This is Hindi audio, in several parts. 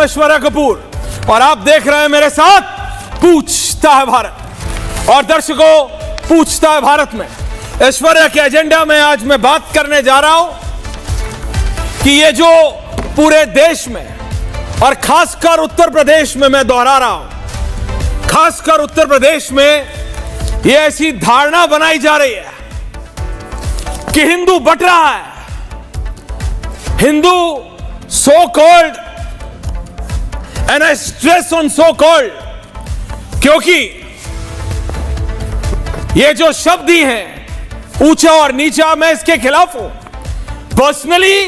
ऐश्वर्या कपूर और आप देख रहे हैं मेरे साथ पूछता है भारत। और दर्शकों, पूछता है भारत में ऐश्वर्या के एजेंडा में आज मैं बात करने जा रहा हूं कि ये जो पूरे देश में और खासकर उत्तर प्रदेश में, मैं दोहरा रहा हूं, खासकर उत्तर प्रदेश में ये ऐसी धारणा बनाई जा रही है कि हिंदू बट रहा है, Hindu so called, and I stress on so called, क्योंकि ये जो शब्द ही हैं ऊंचा और नीचा, मैं इसके खिलाफ हूं पर्सनली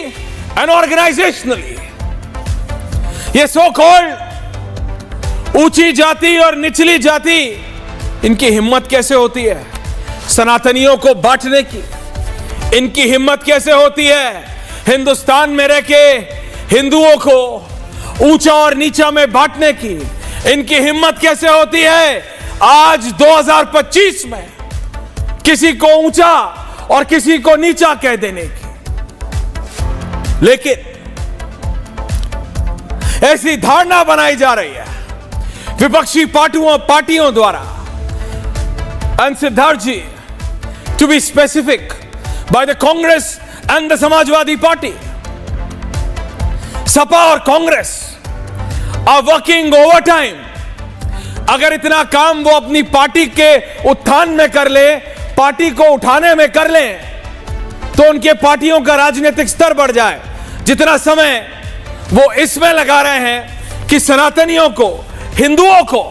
एंड ऑर्गेनाइजेशनली। ये so called ऊंची जाति और निचली जाति, इनकी हिम्मत कैसे होती है सनातनियों को बांटने की? इनकी हिम्मत कैसे होती है हिंदुस्तान में रह के हिंदुओं को ऊंचा और नीचा में बांटने की? इनकी हिम्मत कैसे होती है आज 2025 में किसी को ऊंचा और किसी को नीचा कह देने की? लेकिन ऐसी धारणा बनाई जा रही है विपक्षी पार्टियों द्वारा, and Siddharth ji, to be specific, by the Congress and the Samajwadi Party. Sapa और कांग्रेस are working overtime. अगर इतना काम वो अपनी पार्टी के उत्थान में कर ले, पार्टी को उठाने में कर ले, तो उनके पार्टियों का राजनीतिक स्तर बढ़ जाए। जितना समय वो इसमें लगा रहे हैं कि सनातनियों को, हिंदुओं को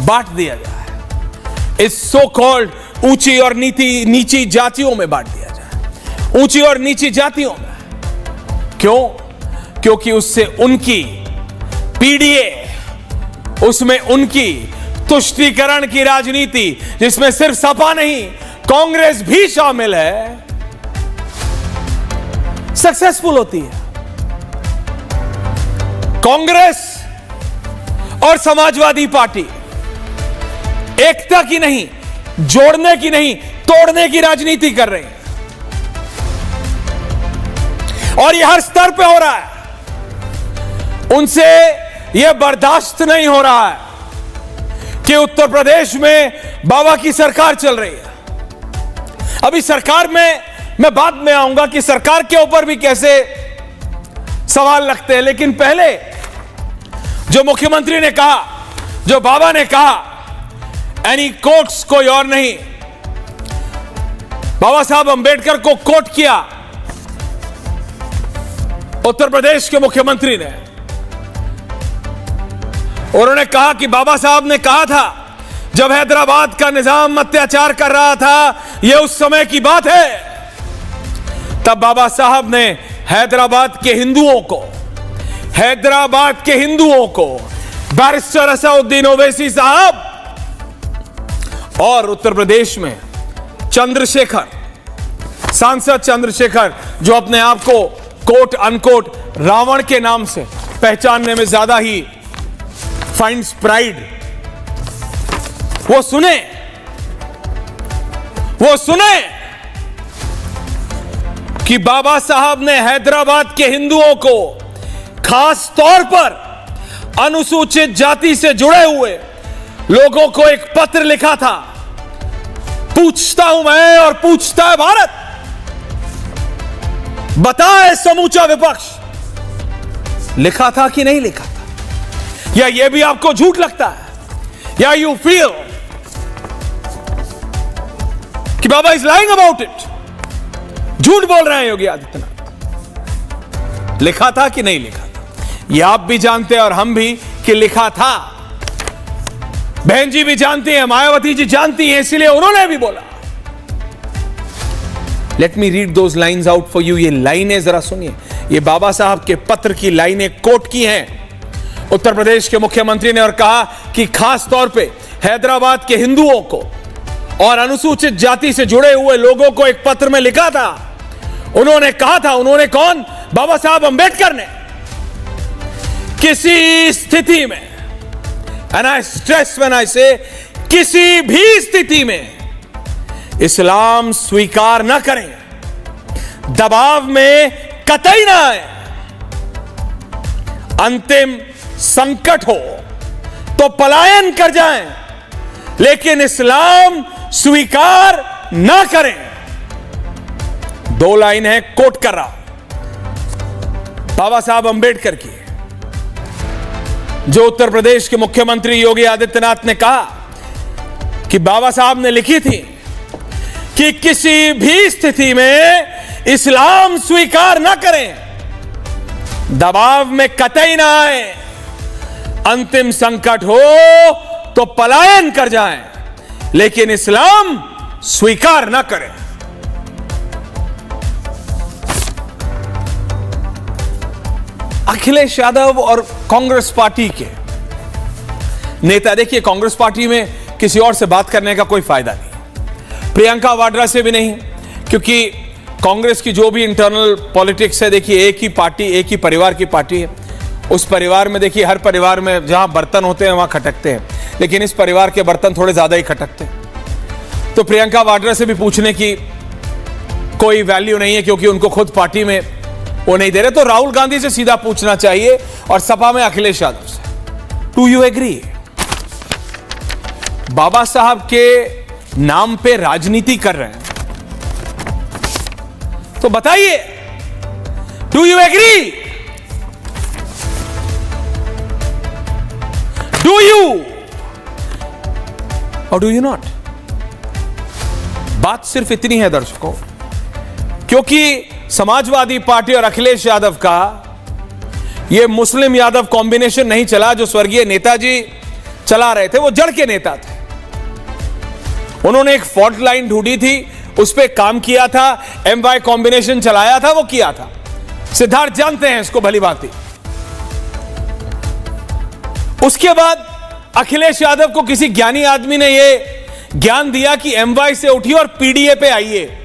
बांट दिया जाए, इस सो कॉल्ड ऊंची और नीची जातियों में बांट दिया जाए, ऊंची और नीची जातियों में। क्यों? क्योंकि उससे उनकी पीडीए, उसमें उनकी तुष्टीकरण की राजनीति, जिसमें सिर्फ सपा नहीं कांग्रेस भी शामिल है, सक्सेसफुल होती है। कांग्रेस और समाजवादी पार्टी एकता की नहीं, जोड़ने की नहीं, तोड़ने की राजनीति कर रहे हैं। और यह हर स्तर पे हो रहा है। उनसे यह बर्दाश्त नहीं हो रहा है कि उत्तर प्रदेश में बाबा की सरकार चल रही है। अभी सरकार में मैं बाद में आऊंगा कि सरकार के ऊपर भी कैसे सवाल लगते हैं, लेकिन पहले जो मुख्यमंत्री ने कहा, जो बाबा ने कहा, एनी कोट्स कोई और नहीं, बाबा साहब अंबेडकर को कोट किया उत्तर प्रदेश के मुख्यमंत्री ने। उन्होंने कहा कि बाबा साहब ने कहा था जब हैदराबाद का निजाम अत्याचार कर रहा था, यह उस समय की बात है, तब बाबा साहब ने हैदराबाद के हिंदुओं को बैरिस्टर असदुद्दीन ओवैसी साहब और उत्तर प्रदेश में चंद्रशेखर, सांसद चंद्रशेखर, जो अपने आप को कोट अनकोट रावण के नाम से पहचानने में ज्यादा ही फाइंड्स प्राइड, वो सुने कि बाबा साहब ने हैदराबाद के हिंदुओं को, खास तौर पर अनुसूचित जाति से जुड़े हुए लोगों को एक पत्र लिखा था। पूछता हूं मैं और पूछता है भारत, बताए समूचा विपक्ष, लिखा था कि नहीं लिखा था? या यह भी आपको झूठ लगता है? या यू फील कि बाबा इज लाइंग अबाउट इट, झूठ बोल रहे हैं योगी आदित्यनाथ? लिखा था कि नहीं लिखा था? यह आप भी जानते हैं और हम भी कि लिखा था। बहन जी भी जानती हैं, मायावती जी जानती हैं, इसलिए उन्होंने भी बोला। Let me read those lines out for you. ये लाइनें जरा सुनिए, ये बाबा साहब के पत्र की लाइनें कोट की हैं उत्तर प्रदेश के मुख्यमंत्री ने, और कहा कि खास तौर पे हैदराबाद के हिंदुओं को और अनुसूचित जाति से जुड़े हुए लोगों को एक पत्र में लिखा था। उन्होंने कहा था, उन्होंने कौन? बाबा साहब अंबेडकर ने, किसी स्थिति में, and I stress when I से, किसी भी स्थिति में इस्लाम स्वीकार न करें, दबाव में कतई ना आए, अंतिम संकट हो तो पलायन कर जाएं, लेकिन इस्लाम स्वीकार ना करें। 2 लाइन है, कोट कर रहा बाबा साहब अंबेडकर की, जो उत्तर प्रदेश के मुख्यमंत्री योगी आदित्यनाथ ने कहा कि बाबा साहब ने लिखी थी कि किसी भी स्थिति में इस्लाम स्वीकार ना करें, दबाव में कतई ना आए, अंतिम संकट हो तो पलायन कर जाएं, लेकिन इस्लाम स्वीकार ना करें। अखिलेश यादव और कांग्रेस पार्टी के नेता, देखिए कांग्रेस पार्टी में किसी और से बात करने का कोई फायदा नहीं, प्रियंका वाड्रा से भी नहीं, क्योंकि कांग्रेस की जो भी इंटरनल पॉलिटिक्स है, देखिए एक ही पार्टी, एक ही परिवार की पार्टी है। उस परिवार में देखिए, हर परिवार में जहां बर्तन होते हैं वहां खटकते हैं, लेकिन इस परिवार के बर्तन थोड़े ज्यादा ही खटकते हैं। तो प्रियंका वाड्रा से भी पूछने की कोई वैल्यू नहीं है, क्योंकि उनको खुद पार्टी में वो नहीं दे रहे। तो राहुल गांधी से सीधा पूछना चाहिए, और सपा में अखिलेश यादव से, डू यू एग्री? बाबा साहब के नाम पे राजनीति कर रहे हैं, तो बताइए, do you agree? Do you और डू यू नॉट? बात सिर्फ इतनी है दर्शकों, क्योंकि समाजवादी पार्टी और अखिलेश यादव का यह मुस्लिम यादव कॉम्बिनेशन नहीं चला जो स्वर्गीय नेताजी चला रहे थे। वो जड़ के नेता थे, उन्होंने एक फॉल्ट लाइन ढूंढी थी, उस पर काम किया था, MY कॉम्बिनेशन चलाया था, वो किया था। सिद्धार्थ जानते हैं इसको भली भांति। उसके बाद अखिलेश यादव को किसी ज्ञानी आदमी ने यह ज्ञान दिया कि MY से उठिए और PDA पे आइए।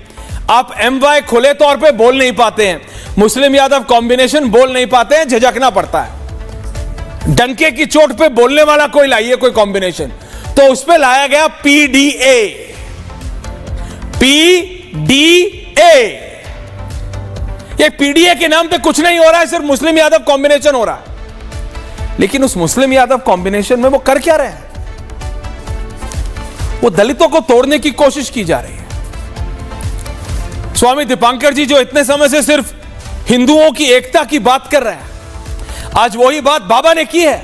आप MY खुले तौर पे बोल नहीं पाते हैं, मुस्लिम यादव कॉम्बिनेशन बोल नहीं पाते हैं, झिझकना पड़ता है। डंके की चोट पे बोलने वाला कोई लाइए, कोई कॉम्बिनेशन, तो उस पे लाया गया PDA। ये PDA के नाम पे कुछ नहीं हो रहा है, सिर्फ मुस्लिम यादव कॉम्बिनेशन हो रहा है। लेकिन उस मुस्लिम यादव कॉम्बिनेशन में वो कर क्या रहे हैं? वो दलितों को तोड़ने की कोशिश की जा रही है। स्वामी दीपांकर जी जो इतने समय से सिर्फ हिंदुओं की एकता की बात कर रहे हैं, आज वही बात बाबा ने की है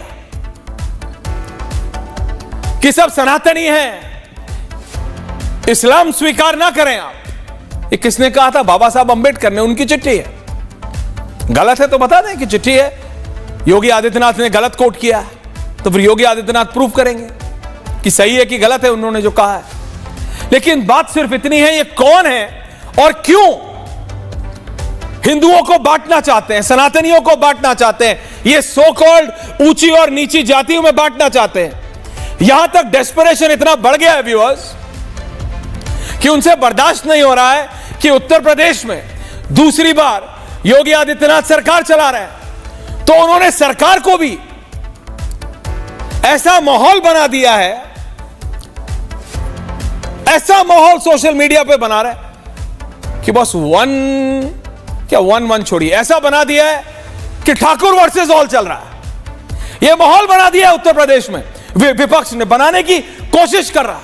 कि सब सनातनी हैं, इस्लाम स्वीकार ना करें आप। ये किसने कहा था? बाबा साहब अंबेडकर ने, उनकी चिट्ठी है। गलत है तो बता दें कि चिट्ठी है, योगी आदित्यनाथ ने गलत कोट किया है, तो फिर योगी आदित्यनाथ प्रूव करेंगे कि सही है कि गलत है उन्होंने जो कहा है। लेकिन बात सिर्फ इतनी है, ये कौन है और क्यों हिंदुओं को बांटना चाहते हैं, सनातनियों को बांटना चाहते हैं, ये सो कॉल्ड ऊंची और नीची जातियों में बांटना चाहते हैं। यहां तक डेस्परेशन इतना बढ़ गया है व्यूअर्स कि उनसे बर्दाश्त नहीं हो रहा है कि उत्तर प्रदेश में दूसरी बार योगी आदित्यनाथ सरकार चला रहे हैं, तो उन्होंने सरकार को भी ऐसा माहौल बना दिया है, ऐसा माहौल सोशल मीडिया पे बना रहे हैं कि बस वन छोड़िए, ऐसा बना दिया है कि ठाकुर वर्सेस ऑल चल रहा है। यह माहौल बना दिया है उत्तर प्रदेश में, विपक्ष ने बनाने की कोशिश कर रहा है।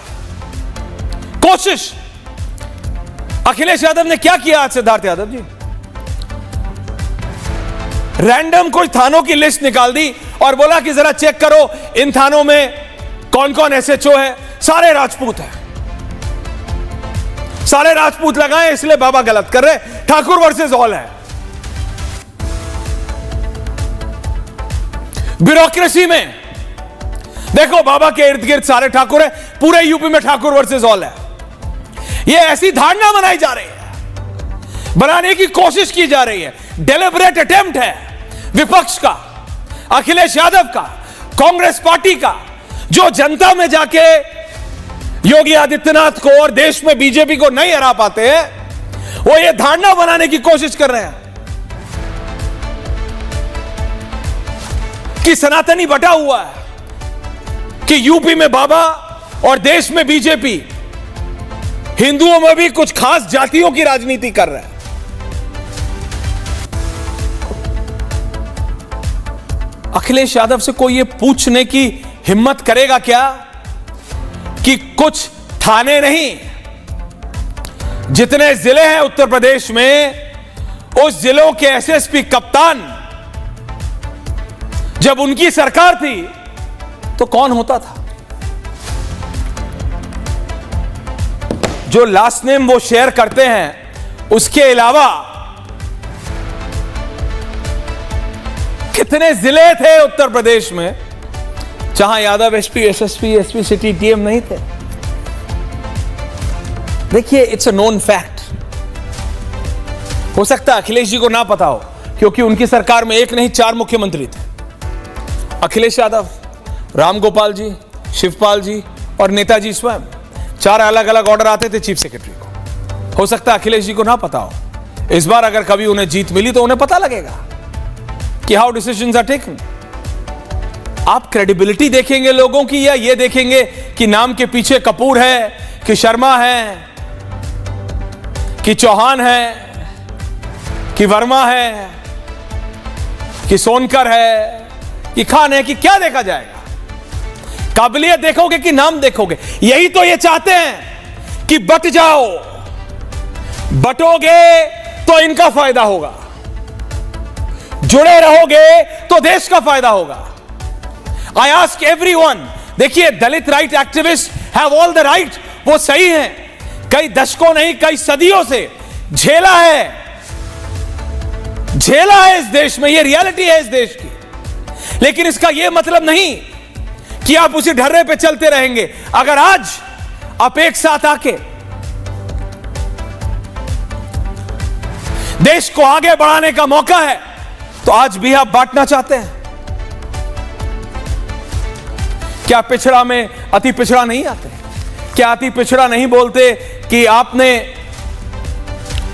कोशिश अखिलेश यादव ने क्या किया आज? सिद्धार्थ यादव जी रैंडम कुछ थानों की लिस्ट निकाल दी और बोला कि जरा चेक करो इन थानों में कौन कौन SHO है, सारे राजपूत हैं, सारे राजपूत लगाए, इसलिए बाबा गलत कर रहे, ठाकुर वर्सेस ऑल है। ब्यूरोक्रेसी में देखो बाबा के इर्द गिर्द सारे ठाकुर है, पूरे यूपी में ठाकुर वर्सेस ऑल है। यह ऐसी धारणा बनाई जा रही है, बनाने की कोशिश की जा रही है, डेलिबरेट अटेम्प्ट है विपक्ष का, अखिलेश यादव का, कांग्रेस पार्टी का, जो जनता में जाके योगी आदित्यनाथ को और देश में बीजेपी को नहीं हरा पाते हैं, वो ये धारणा बनाने की कोशिश कर रहे हैं कि सनातनी बटा हुआ है, कि यूपी में बाबा और देश में बीजेपी, हिंदुओं में भी कुछ खास जातियों की राजनीति कर रहा है। अखिलेश यादव से कोई ये पूछने की हिम्मत करेगा क्या कि कुछ थाने नहीं, जितने जिले हैं उत्तर प्रदेश में, उस जिलों के एसएसपी कप्तान जब उनकी सरकार थी तो कौन होता था? जो लास्ट नेम वो शेयर करते हैं, उसके अलावा कितने जिले थे उत्तर प्रदेश में जहां Yadav SP, SSP, SP city, TM नहीं थे? देखिए, इट्स अ नोन फैक्ट। हो सकता है अखिलेश जी को ना पता हो, क्योंकि उनकी सरकार में एक नहीं 4 मुख्यमंत्री थे। अखिलेश यादव, रामगोपाल जी, शिवपाल जी और नेताजी स्वयं, 4 अलग अलग ऑर्डर आते थे चीफ सेक्रेटरी को। हो सकता है अखिलेश जी को ना पता हो। इस बार अगर कभी उन्हें जीत मिली तो उन्हें पता लगेगा कि हाउ डिसीजंस आर टेकन। आप क्रेडिबिलिटी देखेंगे लोगों की, या ये देखेंगे कि नाम के पीछे कपूर है, कि शर्मा है, कि चौहान है, कि वर्मा है, कि सोनकर है, कि खान है, कि क्या देखा जाएगा? काबिलियत देखोगे कि नाम देखोगे? यही तो ये चाहते हैं कि बट जाओ, बटोगे तो इनका फायदा होगा, जुड़े रहोगे तो देश का फायदा होगा। आई आस्क एवरीवन, देखिए, Dalit right activist have all the right, वो सही हैं, कई दशकों नहीं कई सदियों से झेला है इस देश में, ये रियलिटी है इस देश की। लेकिन इसका यह मतलब नहीं कि आप उसी ढर्रे पे चलते रहेंगे। अगर आज आप एक साथ आके देश को आगे बढ़ाने का मौका है, तो आज भी आप बांटना चाहते हैं क्या? पिछड़ा में अति पिछड़ा नहीं आते? क्या अति पिछड़ा नहीं बोलते कि आपने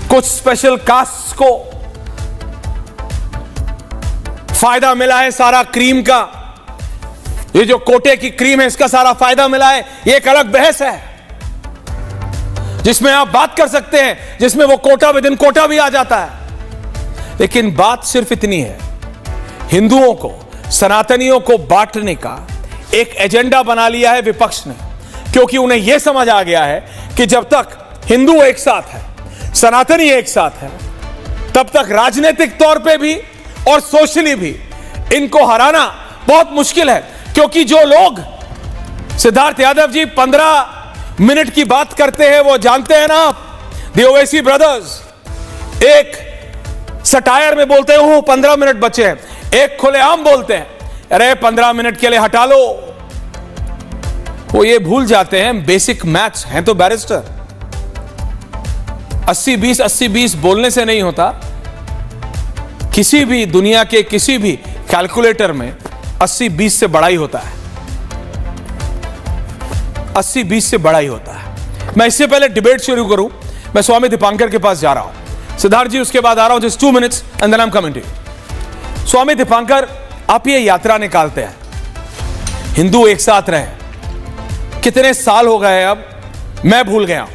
कुछ स्पेशल कास्ट को फायदा मिला है, सारा क्रीम का, ये जो कोटे की क्रीम है इसका सारा फायदा मिला है? ये एक अलग बहस है जिसमें आप बात कर सकते हैं, जिसमें वो कोटा विद इन कोटा भी आ जाता है। लेकिन बात सिर्फ इतनी है, हिंदुओं को, सनातनियों को बांटने का एक एजेंडा बना लिया है विपक्ष ने, क्योंकि उन्हें यह समझ आ गया है कि जब तक हिंदू एक साथ है, सनातनी एक साथ है, तब तक राजनीतिक तौर पे भी और सोशली भी इनको हराना बहुत मुश्किल है। क्योंकि जो लोग सिद्धार्थ यादव जी 15 मिनट की बात करते हैं, वो जानते हैं ना, द ओवैसी ब्रदर्स एक सटायर में बोलते हैं 15 मिनट बचे हैं, एक खुलेआम बोलते हैं अरे 15 मिनट के लिए हटा लो। वो ये भूल जाते हैं बेसिक मैथ्स हैं तो बैरिस्टर, 80-20 80-20 बोलने से नहीं होता। किसी भी दुनिया के किसी भी कैलकुलेटर में 80-20 से बड़ा ही होता है, 80-20 से बड़ा ही होता है। मैं इससे पहले डिबेट शुरू करूं, मैं स्वामी दीपांकर के पास जा रहा हूं। सिद्धार्थ जी उसके बाद आ रहा हूं, just 2 minutes and then I am coming to you. Swami Dipankar, आप ये यात्रा निकालते हैं, हिंदू एक साथ रहे, कितने साल हो गए अब मैं भूल गया हूं,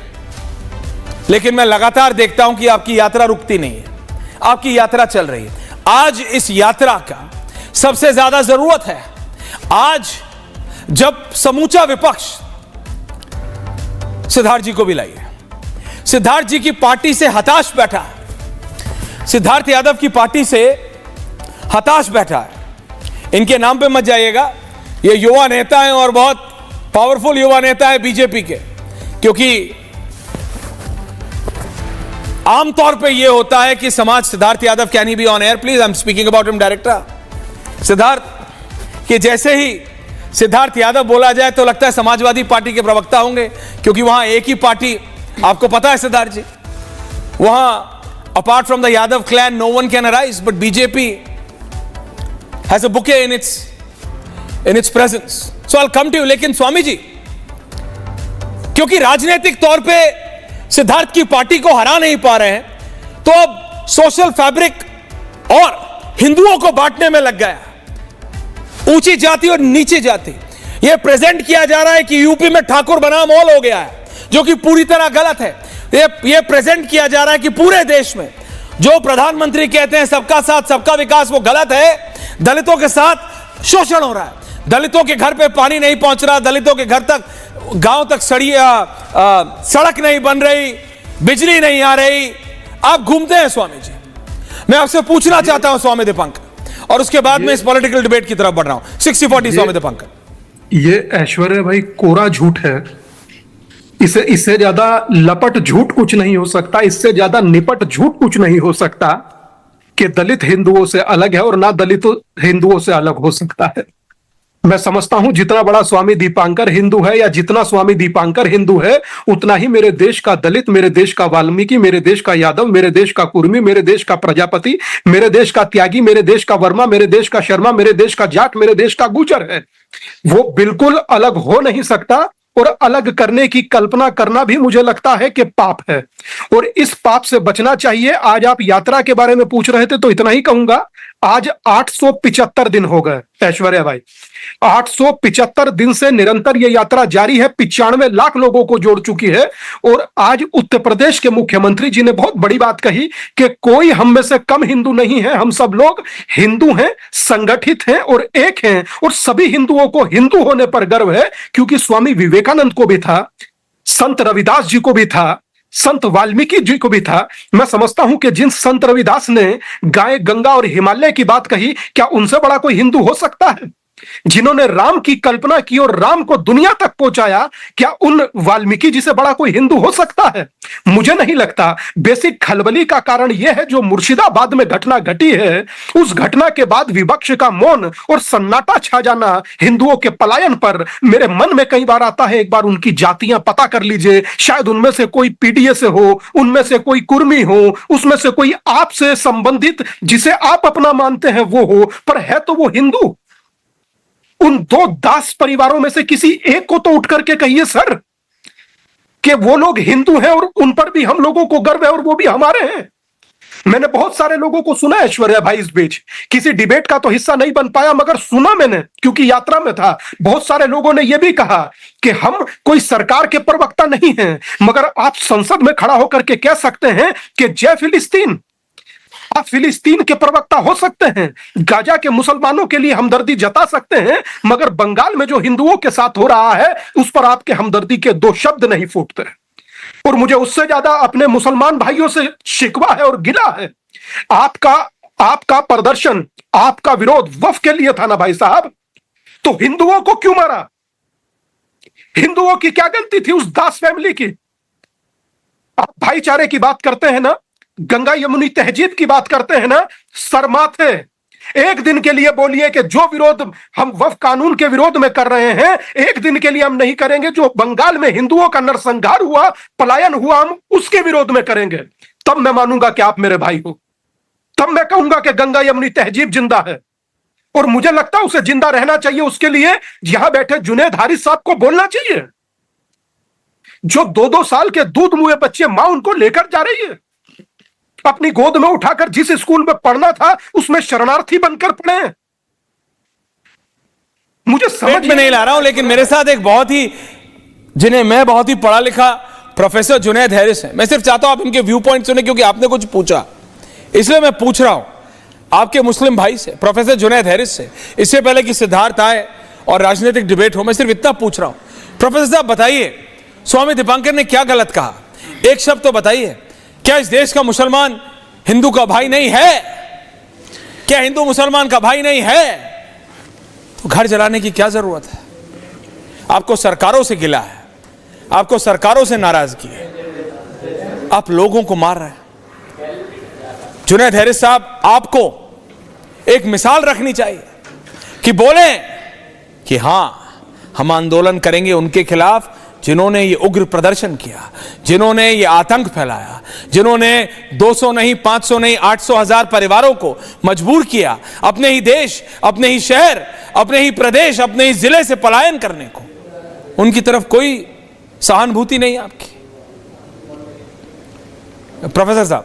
लेकिन मैं लगातार देखता हूं कि आपकी यात्रा रुकती नहीं है, आपकी यात्रा चल रही है। आज इस यात्रा का सबसे ज्यादा जरूरत है। आज जब समूचा विपक्ष सिद्धार्थ जी को भी लाइए, सिद्धार्थ जी की पार्टी से हताश बैठा है, सिद्धार्थ यादव की पार्टी से हताश बैठा है। इनके नाम पे मत जाइएगा, ये युवा नेता हैं और बहुत पावरफुल युवा नेता है बीजेपी के, क्योंकि आमतौर पे ये होता है कि समाज, Siddharth Yadav can he be on air please, I am speaking about him director. Siddharth कि जैसे ही सिद्धार्थ यादव बोला जाए तो लगता है समाजवादी पार्टी के प्रवक्ता होंगे, क्योंकि वहां एक ही पार्टी, आपको पता है सिद्धार्थ जी, वहां apart from the Yadav clan no one can arise, but BJP has a bouquet in its presence. So I will come to you. लेकिन स्वामी जी, क्योंकि राजनीतिक तौर पे सिद्धार्थ की पार्टी को हरा नहीं पा रहे हैं, तो अब सोशल फैब्रिक और हिंदुओं को बांटने में लग गया, ऊंची जाति और नीची जाति। यह प्रेजेंट किया जा रहा है कि यूपी में ठाकुर बनाम ऑल हो गया है, जो कि पूरी तरह गलत है। यह प्रेजेंट किया जा रहा है कि पूरे देश में जो प्रधानमंत्री कहते हैं सबका साथ सबका विकास, वो गलत है। दलितों के साथ शोषण हो रहा है। दलितों के घर पे पानी नहीं पहुंच रहा, दलितों के घर तक, गांव तक सड़क नहीं बन रही, बिजली नहीं आ रही। आप घूमते हैं स्वामी जी। मैं आपसे पूछना चाहता हूं स्वामी दीपांकर, और उसके बाद मैं इस पॉलिटिकल डिबेट की तरफ बढ़ रहा हूं। 60-40 स्वामी दीपांकर। ये ऐश्वर्या भाई कोरा झूठ है। इससे ज्यादा लपट झूठ कुछ नहीं हो सकता, इससे ज्यादा निपट झूठ कुछ नहीं हो सकता कि दलित हिंदुओं से अलग है और ना दलित हिंदुओं से अलग हो सकता है। मैं समझता हूं जितना बड़ा स्वामी दीपांकर हिंदू है या जितना स्वामी दीपांकर हिंदू है, उतना ही मेरे देश का दलित, मेरे देश का वाल्मीकि, मेरे देश का यादव, मेरे देश का कुर्मी, मेरे देश का प्रजापति, मेरे देश का त्यागी, मेरे देश का वर्मा, मेरे देश का शर्मा, मेरे देश का जाट, मेरे देश का गुर्जर है। वो बिल्कुल अलग हो नहीं सकता, और अलग करने की कल्पना करना भी मुझे लगता है कि पाप है, और इस पाप से बचना चाहिए। आज आप यात्रा के बारे में पूछ रहे थे तो इतना ही कहूंगा, आज 875 दिन हो गए ऐश्वर्या भाई। 875 दिन से निरंतर ये यात्रा जारी है, 95 लाख लोगों को जोड़ चुकी है। और आज उत्तर प्रदेश के मुख्यमंत्री जी ने बहुत बड़ी बात कही कि कोई हम में से कम हिंदू नहीं है, हम सब लोग हिंदू हैं, संगठित हैं और एक हैं, और सभी हिंदुओं को हिंदू होने पर गर्व है, क्योंकि स्वामी विवेकानंद को भी था, संत रविदास जी को भी था, संत वाल्मीकि जी को भी था। मैं समझता हूं कि जिन संत रविदास ने गाय, गंगा और हिमालय की बात कही, क्या उनसे बड़ा कोई हिंदू हो सकता है? जिन्होंने राम की कल्पना की और राम को दुनिया तक पहुंचाया, क्या उन वाल्मीकि जी से बड़ा कोई हिंदू हो सकता है? मुझे नहीं लगता। बेसिक खलबली का कारण यह है जो मुर्शिदाबाद में घटना घटी है, उस घटना के बाद विपक्ष का मौन और सन्नाटा छा जाना हिंदुओं के पलायन पर मेरे मन में कई बार आता है, एक बार उनकी जातियां पता कर लीजिए, शायद उनमें से कोई पीडीए से हो, उनमें से कोई कुर्मी हो, उसमें से कोई आपसे संबंधित जिसे आप अपना मानते हैं वो हो, पर है तो वो हिंदू। उन दो दास परिवारों में से किसी एक को तो उठ करके कहिए सर कि वो लोग हिंदू हैं और उन पर भी हम लोगों को गर्व है और वो भी हमारे हैं। मैंने बहुत सारे लोगों को सुना ऐश्वर्या भाई, इस बीच किसी डिबेट का तो हिस्सा नहीं बन पाया, मगर सुना मैंने क्योंकि यात्रा में था। बहुत सारे लोगों ने यह भी कहा कि हम कोई सरकार के प्रवक्ता नहीं हैं, मगर आप संसद में खड़ा होकर के कह सकते हैं कि जय फिलिस्तीन। आप फिलिस्तीन के प्रवक्ता हो सकते हैं, गाजा के मुसलमानों के लिए हमदर्दी जता सकते हैं, मगर बंगाल में जो हिंदुओं के साथ हो रहा है उस पर आपके हमदर्दी के दो शब्द नहीं फूटते। और मुझे उससे ज्यादा अपने मुसलमान भाइयों से शिकवा है और गिला है। आपका प्रदर्शन, आपका विरोध वफ के लिए था ना भाई साहब, तो हिंदुओं को क्यों मारा? हिंदुओं की क्या गलती थी उस दास फैमिली की? आप भाईचारे की बात करते हैं ना, गंगा यमुनी तहजीब की बात करते हैं ना, शर्माते। एक दिन के लिए बोलिए कि जो विरोध हम वफ कानून के विरोध में कर रहे हैं, एक दिन के लिए हम नहीं करेंगे। जो बंगाल में हिंदुओं का नरसंहार हुआ, पलायन हुआ, हम उसके विरोध में करेंगे। तब मैं मानूंगा कि आप मेरे भाई हो, तब मैं कहूंगा कि गंगा यमुनी तहजीब जिंदा है, और मुझे लगता है उसे जिंदा रहना चाहिए। उसके लिए यहां बैठे जुनैद हारिस साहब को बोलना चाहिए, जो 2-2 साल के दूध मुए बच्चे मां उनको लेकर जा रही है, अपनी गोद में उठाकर जिस स्कूल में पढ़ना था उसमें शरणार्थी बनकर पढ़े। मुझे समझ में नहीं ला रहा हूं, लेकिन मेरे साथ एक बहुत ही, जिन्हें मैं बहुत ही पढ़ा लिखा प्रोफेसर जुनैद हैरिस है। मैं सिर्फ चाहता हूं आप इनके व्यू पॉइंट सुने, क्योंकि आपने कुछ पूछा इसलिए मैं पूछ रहा हूं आपके मुस्लिम भाई से, प्रोफेसर जुनैद हैरिस से, इससे पहले कि सिद्धार्थ आए और राजनीतिक डिबेट हो। मैं सिर्फ इतना पूछ रहा हूं, प्रोफेसर साहब बताइए, स्वामी दीपांकर ने क्या गलत कहा? एक शब्द तो बताइए, क्या इस देश का मुसलमान हिंदू का भाई नहीं है? क्या हिंदू मुसलमान का भाई नहीं है? तो घर जलाने की क्या जरूरत है? आपको सरकारों से गिला है, आपको सरकारों से नाराजगी है, आप लोगों को मार रहे हैं। जुनैद हैरिस साहब, आपको एक मिसाल रखनी चाहिए कि बोले कि हां, हम आंदोलन करेंगे उनके खिलाफ जिन्होंने ये उग्र प्रदर्शन किया, जिन्होंने ये आतंक फैलाया, जिन्होंने 200 नहीं, 500 नहीं, 800,000 परिवारों को मजबूर किया अपने ही देश, अपने ही शहर, अपने ही प्रदेश, अपने ही जिले से पलायन करने को। उनकी तरफ कोई सहानुभूति नहीं आपकी। प्रोफेसर साहब,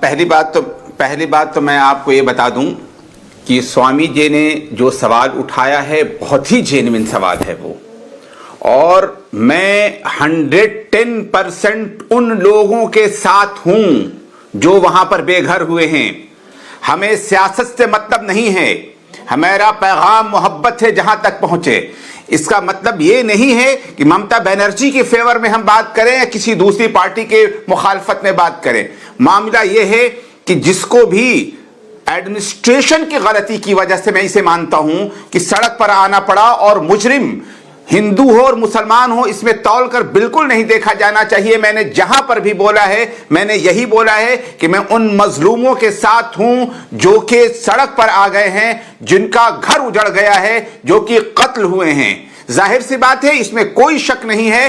पहली बात तो मैं आपको ये बता दूं कि स्वामी जी ने जो सवाल उठाया है बहुत ही जेन्युइन सवाल है वो, और मैं 110% उन लोगों के साथ हूं जो वहां पर बेघर हुए हैं। हमें सियासत से मतलब नहीं है, हमारा पैगाम मोहब्बत है जहां तक पहुंचे। इसका मतलब ये नहीं है कि ममता बनर्जी के फेवर में हम बात करें या किसी दूसरी पार्टी के मुखालफत में बात करें। मामला ये है कि जिसको भी एडमिनिस्ट्रेशन की गलती की वजह से मैं इसे मानता हूं कि सड़क पर आना पड़ा, और मुजरिम हिंदू हो और मुसलमान हो इसमें तौल कर बिल्कुल नहीं देखा जाना चाहिए। मैंने जहां पर भी बोला है मैंने यही बोला है कि मैं उन मजलूमों के साथ हूं जो कि सड़क पर आ गए हैं, जिनका घर उजड़ गया है, जो कि कत्ल हुए हैं। जाहिर सी बात है, इसमें कोई शक नहीं है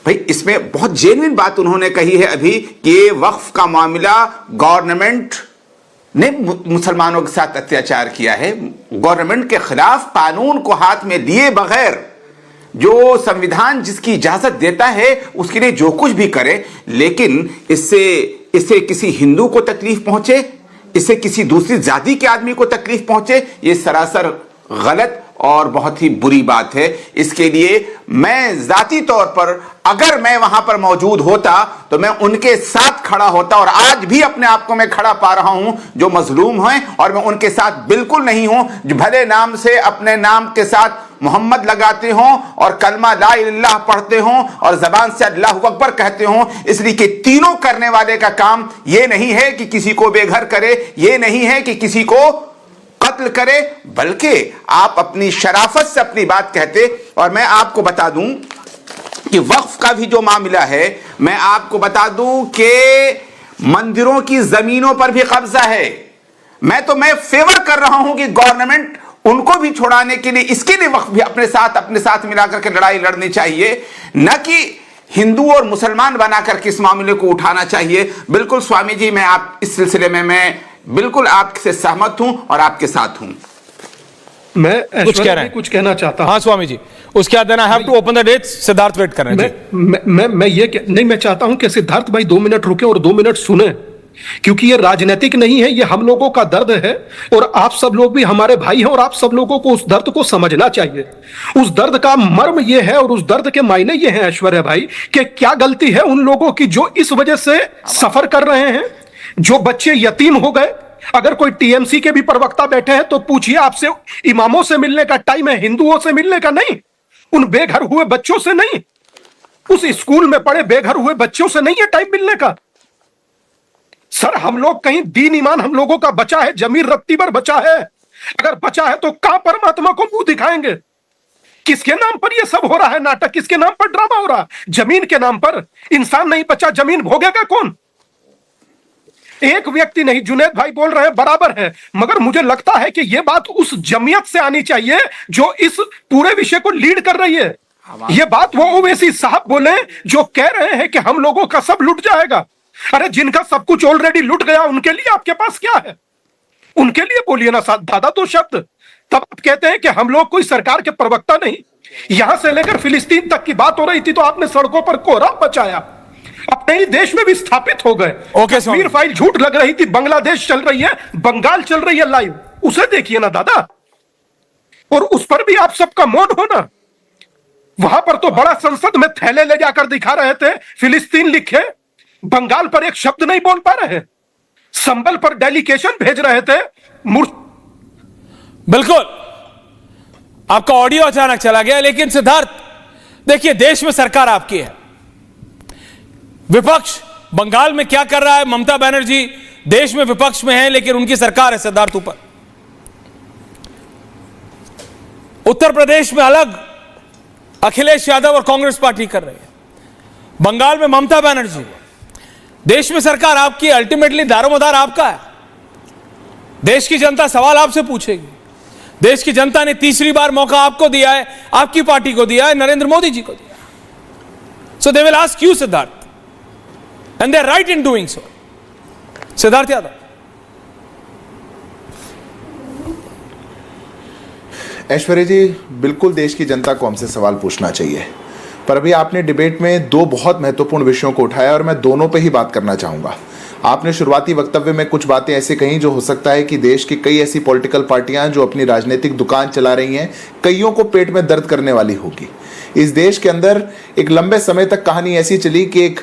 भाई। इसमें बहुत जेन्युइन बात उन्होंने कही है अभी कि ये वक्फ का मामला गवर्नमेंट ने मुसलमानों के साथ अत्याचार किया है। गवर्नमेंट के खिलाफ कानून को हाथ में लिए बगैर जो संविधान जिसकी इजाजत देता है उसके लिए जो कुछ भी करे, लेकिन इससे किसी हिंदू को तकलीफ पहुंचे, इससे किसी दूसरी जाति के आदमी को तकलीफ पहुंचे, ये सरासर गलत और बहुत ही बुरी बात है। इसके लिए मैं जाती तौर पर अगर मैं वहां पर मौजूद होता तो मैं उनके साथ खड़ा होता, और आज भी अपने आप को मैं खड़ा पा रहा हूं जो मजलूम हैं, और मैं उनके साथ बिल्कुल नहीं हूं जो भले नाम से अपने नाम के साथ मोहम्मद लगाते हों और कलमा ला इलाहा पढ़ते हों और जबान से अल्लाहु अकबर कहते हों। इसलिए कि तीनों करने वाले का काम यह नहीं है कि किसी को बेघर करे, यह नहीं है कि किसी को कत्ल करे, बल्कि आप अपनी शराफत से अपनी बात कहते। और मैं आपको बता दूं कि वक्फ का भी जो मामला है, मैं आपको बता दूं कि मंदिरों की जमीनों पर भी कब्जा है। मैं फेवर कर रहा हूं कि गवर्नमेंट उनको भी छुड़ाने के लिए, इसके लिए वक्फ भी अपने साथ मिलाकर के लड़ाई लड़नी चाहिए, न कि हिंदू और मुसलमान बनाकर के इस मामले को उठाना चाहिए। बिल्कुल स्वामी जी, मैं आप इस सिलसिले में मैं बिल्कुल आपसे सहमत हूं और आपके साथ हूं। मैं कुछ कह रहे हैं, कुछ कहना चाहता हूं। हाँ स्वामी जी, उसके बाद देना have to open the date. Siddharth वेट कर रहे हैं। मैं चाहता हूं कि सिद्धार्थ भाई 2 मिनट रुके और 2 मिनट सुने, क्योंकि ये राजनीतिक नहीं है, ये हम लोगों का दर्द है, और आप सब लोग भी हमारे भाई हैं, और आप सब लोगों को उस दर्द को समझना चाहिए। उस दर्द का मर्म ये है और उस दर्द के मायने ये हैं ऐश्वर्या भाई, कि क्या गलती है उन लोगों की जो इस वजह से सफर कर रहे हैं, जो बच्चे यतीम हो गए। अगर कोई टीएमसी के भी प्रवक्ता बैठे हैं तो पूछिए, आपसे इमामों से मिलने का टाइम है, हिंदुओं से मिलने का नहीं, उन बेघर हुए बच्चों से नहीं, उस स्कूल में पढ़े बेघर हुए बच्चों से नहीं है टाइम मिलने का। सर, हम लोग कहीं दीन ईमान हम लोगों का बचा है, जमीर रत्ती पर बचा है। अगर बचा है तो कहां परमात्मा को मुंह दिखाएंगे? किसके नाम पर यह सब हो रहा है नाटक? किसके नाम पर ड्रामा हो रहा है? जमीन के नाम पर। इंसान नहीं बचा, जमीन भोगेगा कौन? एक व्यक्ति नहीं, जुनैद भाई बोल रहे हैं बराबर है, मगर मुझे लगता है कि यह बात उस जमीयत से आनी चाहिए जो इस पूरे विषय को लीड कर रही है। यह बात वो ओवैसी साहब बोले जो कह रहे हैं कि हम लोगों का सब लुट जाएगा। अरे जिनका सब कुछ ऑलरेडी लुट गया, उनके लिए आपके पास क्या है? उनके लिए बोलिए ना दादा 2 शब्द। तब आप कहते हैं कि हम लोग कोई सरकार के प्रवक्ता नहीं। यहां से लेकर फिलिस्तीन तक की बात हो रही थी तो आपने सड़कों पर कोहराम मचाया, अपने ही देश में भी स्थापित हो गए। कश्मीर फाइल झूठ लग रही थी, बांग्लादेश चल रही है, बंगाल चल रही है लाइव, उसे देखिए ना दादा। और उस पर भी आप सबका मौन होना। वहां पर तो बड़ा संसद में थैले ले जाकर दिखा रहे थे, फिलिस्तीन लिखे, बंगाल पर एक शब्द नहीं बोल पा रहे, संबल पर डेलीगेशन भेज रहे थे। बिल्कुल, आपका ऑडियो अचानक चला गया। लेकिन सिद्धार्थ देखिए, देश में सरकार आपकी है, विपक्ष बंगाल में क्या कर रहा है? ममता बनर्जी देश में विपक्ष में है, लेकिन उनकी सरकार है सिद्धार्थ ऊपर। उत्तर प्रदेश में अलग अखिलेश यादव और कांग्रेस पार्टी कर रही है, बंगाल में ममता बनर्जी। देश में सरकार आपकी, अल्टीमेटली दारोमदार आपका है। देश की जनता सवाल आपसे पूछेगी। देश की जनता ने तीसरी बार मौका आपको दिया है, आपकी पार्टी को दिया है, नरेंद्र मोदी जी को दिया। So they will ask you Siddharth, and they are right in doing so. Siddharth Yadav. Aishwarya ji, बिल्कुल देश की जनता को हमसे सवाल पूछना चाहिए, पर अभी आपने डिबेट में 2 बहुत महत्वपूर्ण विषयों को उठाया और मैं दोनों पे ही बात करना चाहूँगा। आपने शुरुआती वक्तव्य में कुछ बातें ऐसे कहीं जो हो सकता है कि देश की कई ऐसी पॉलिटिकल पार्टियां जो अपनी राजनीतिक दुकान चला रही हैं, कईयों को पेट में दर्द करने वाली होगी। इस देश के अंदर एक लंबे समय तक कहानी ऐसी चली कि एक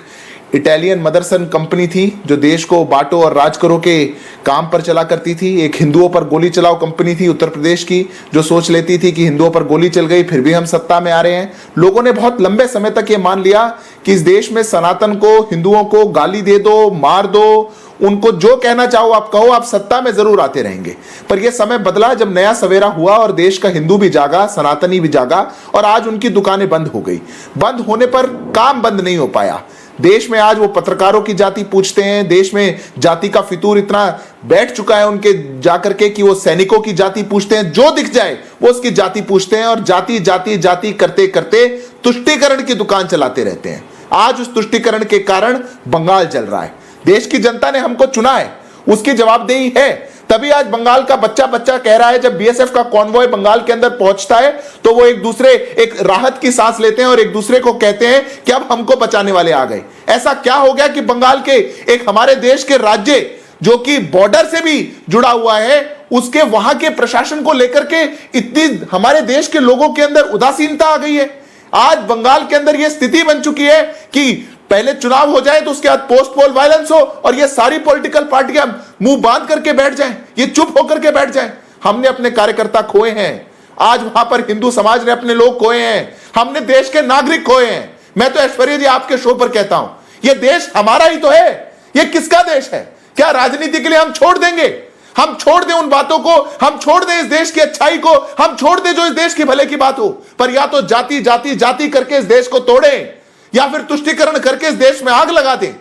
इटालियन मदरसन कंपनी थी जो देश को बांटो और राज करो के काम पर चला करती थी। एक हिंदुओं पर गोली चलाओ कंपनी थी उत्तर प्रदेश की, जो सोच लेती थी कि हिंदुओं पर गोली चल गई फिर भी हम सत्ता में आ रहे हैं। लोगों ने बहुत लंबे समय तक ये मान लिया कि इस देश में सनातन को, हिंदुओं को गाली दे दो, मार दो, उनको जो कहना चाहो आप कहो, आप सत्ता में जरूर आते रहेंगे। पर यह समय बदला जब नया सवेरा हुआ और देश का हिंदू भी जागा, सनातनी भी जागा, और आज उनकी दुकानें बंद हो गई। बंद होने पर काम बंद नहीं हो पाया। देश में आज वो पत्रकारों की जाति पूछते हैं, देश में जाति का फितूर इतना बैठ चुका है उनके जाकर के कि वो सैनिकों की जाति पूछते हैं, जो दिख जाए वो उसकी जाति पूछते हैं, और जाति जाति जाति करते करते तुष्टीकरण की दुकान चलाते रहते हैं। आज उस तुष्टीकरण के कारण बंगाल जल रहा है। देश की जनता ने हमको चुना है, उसकी जवाबदेही है। तभी आज बंगाल का बच्चा कह रहा है, जब बीएसएफ का कॉन्वॉय बंगाल के अंदर पहुंचता है तो वो एक राहत की सांस लेते हैं और एक दूसरे को कहते हैं कि अब हमको बचाने वाले आ गए। ऐसा क्या हो गया कि बंगाल के एक हमारे देश के राज्य जो कि बॉर्डर से भी जुड़ा हुआ है, उसके वहां के प्रशासन को लेकर के इतनी हमारे देश के लोगों के अंदर उदासीनता आ गई है। आज बंगाल के अंदर यह स्थिति बन चुकी है कि पहले चुनाव हो जाए तो उसके बाद पोस्ट पोल वायलेंस हो और ये सारी पॉलिटिकल पार्टियां मुंह बांध करके बैठ जाएं, ये चुप होकर के बैठ जाएं। हमने अपने कार्यकर्ता खोए हैं, आज वहां पर हिंदू समाज ने अपने लोग खोए हैं, हमने देश के नागरिक खोए हैं। मैं तो ऐश्वर्या जी आपके शो पर कहता हूं, ये देश हमारा ही तो है, ये किसका देश है? क्या राजनीति के लिए हम छोड़ देंगे? हम छोड़ दें उन बातों को, हम छोड़ दें इस देश की अच्छाई को, हम छोड़ दें जो इस देश के भले की बात हो। पर या तो जाति जाति जाति करके इस देश को तोड़ें या फिर तुष्टीकरण करके इस देश में आग लगा दें।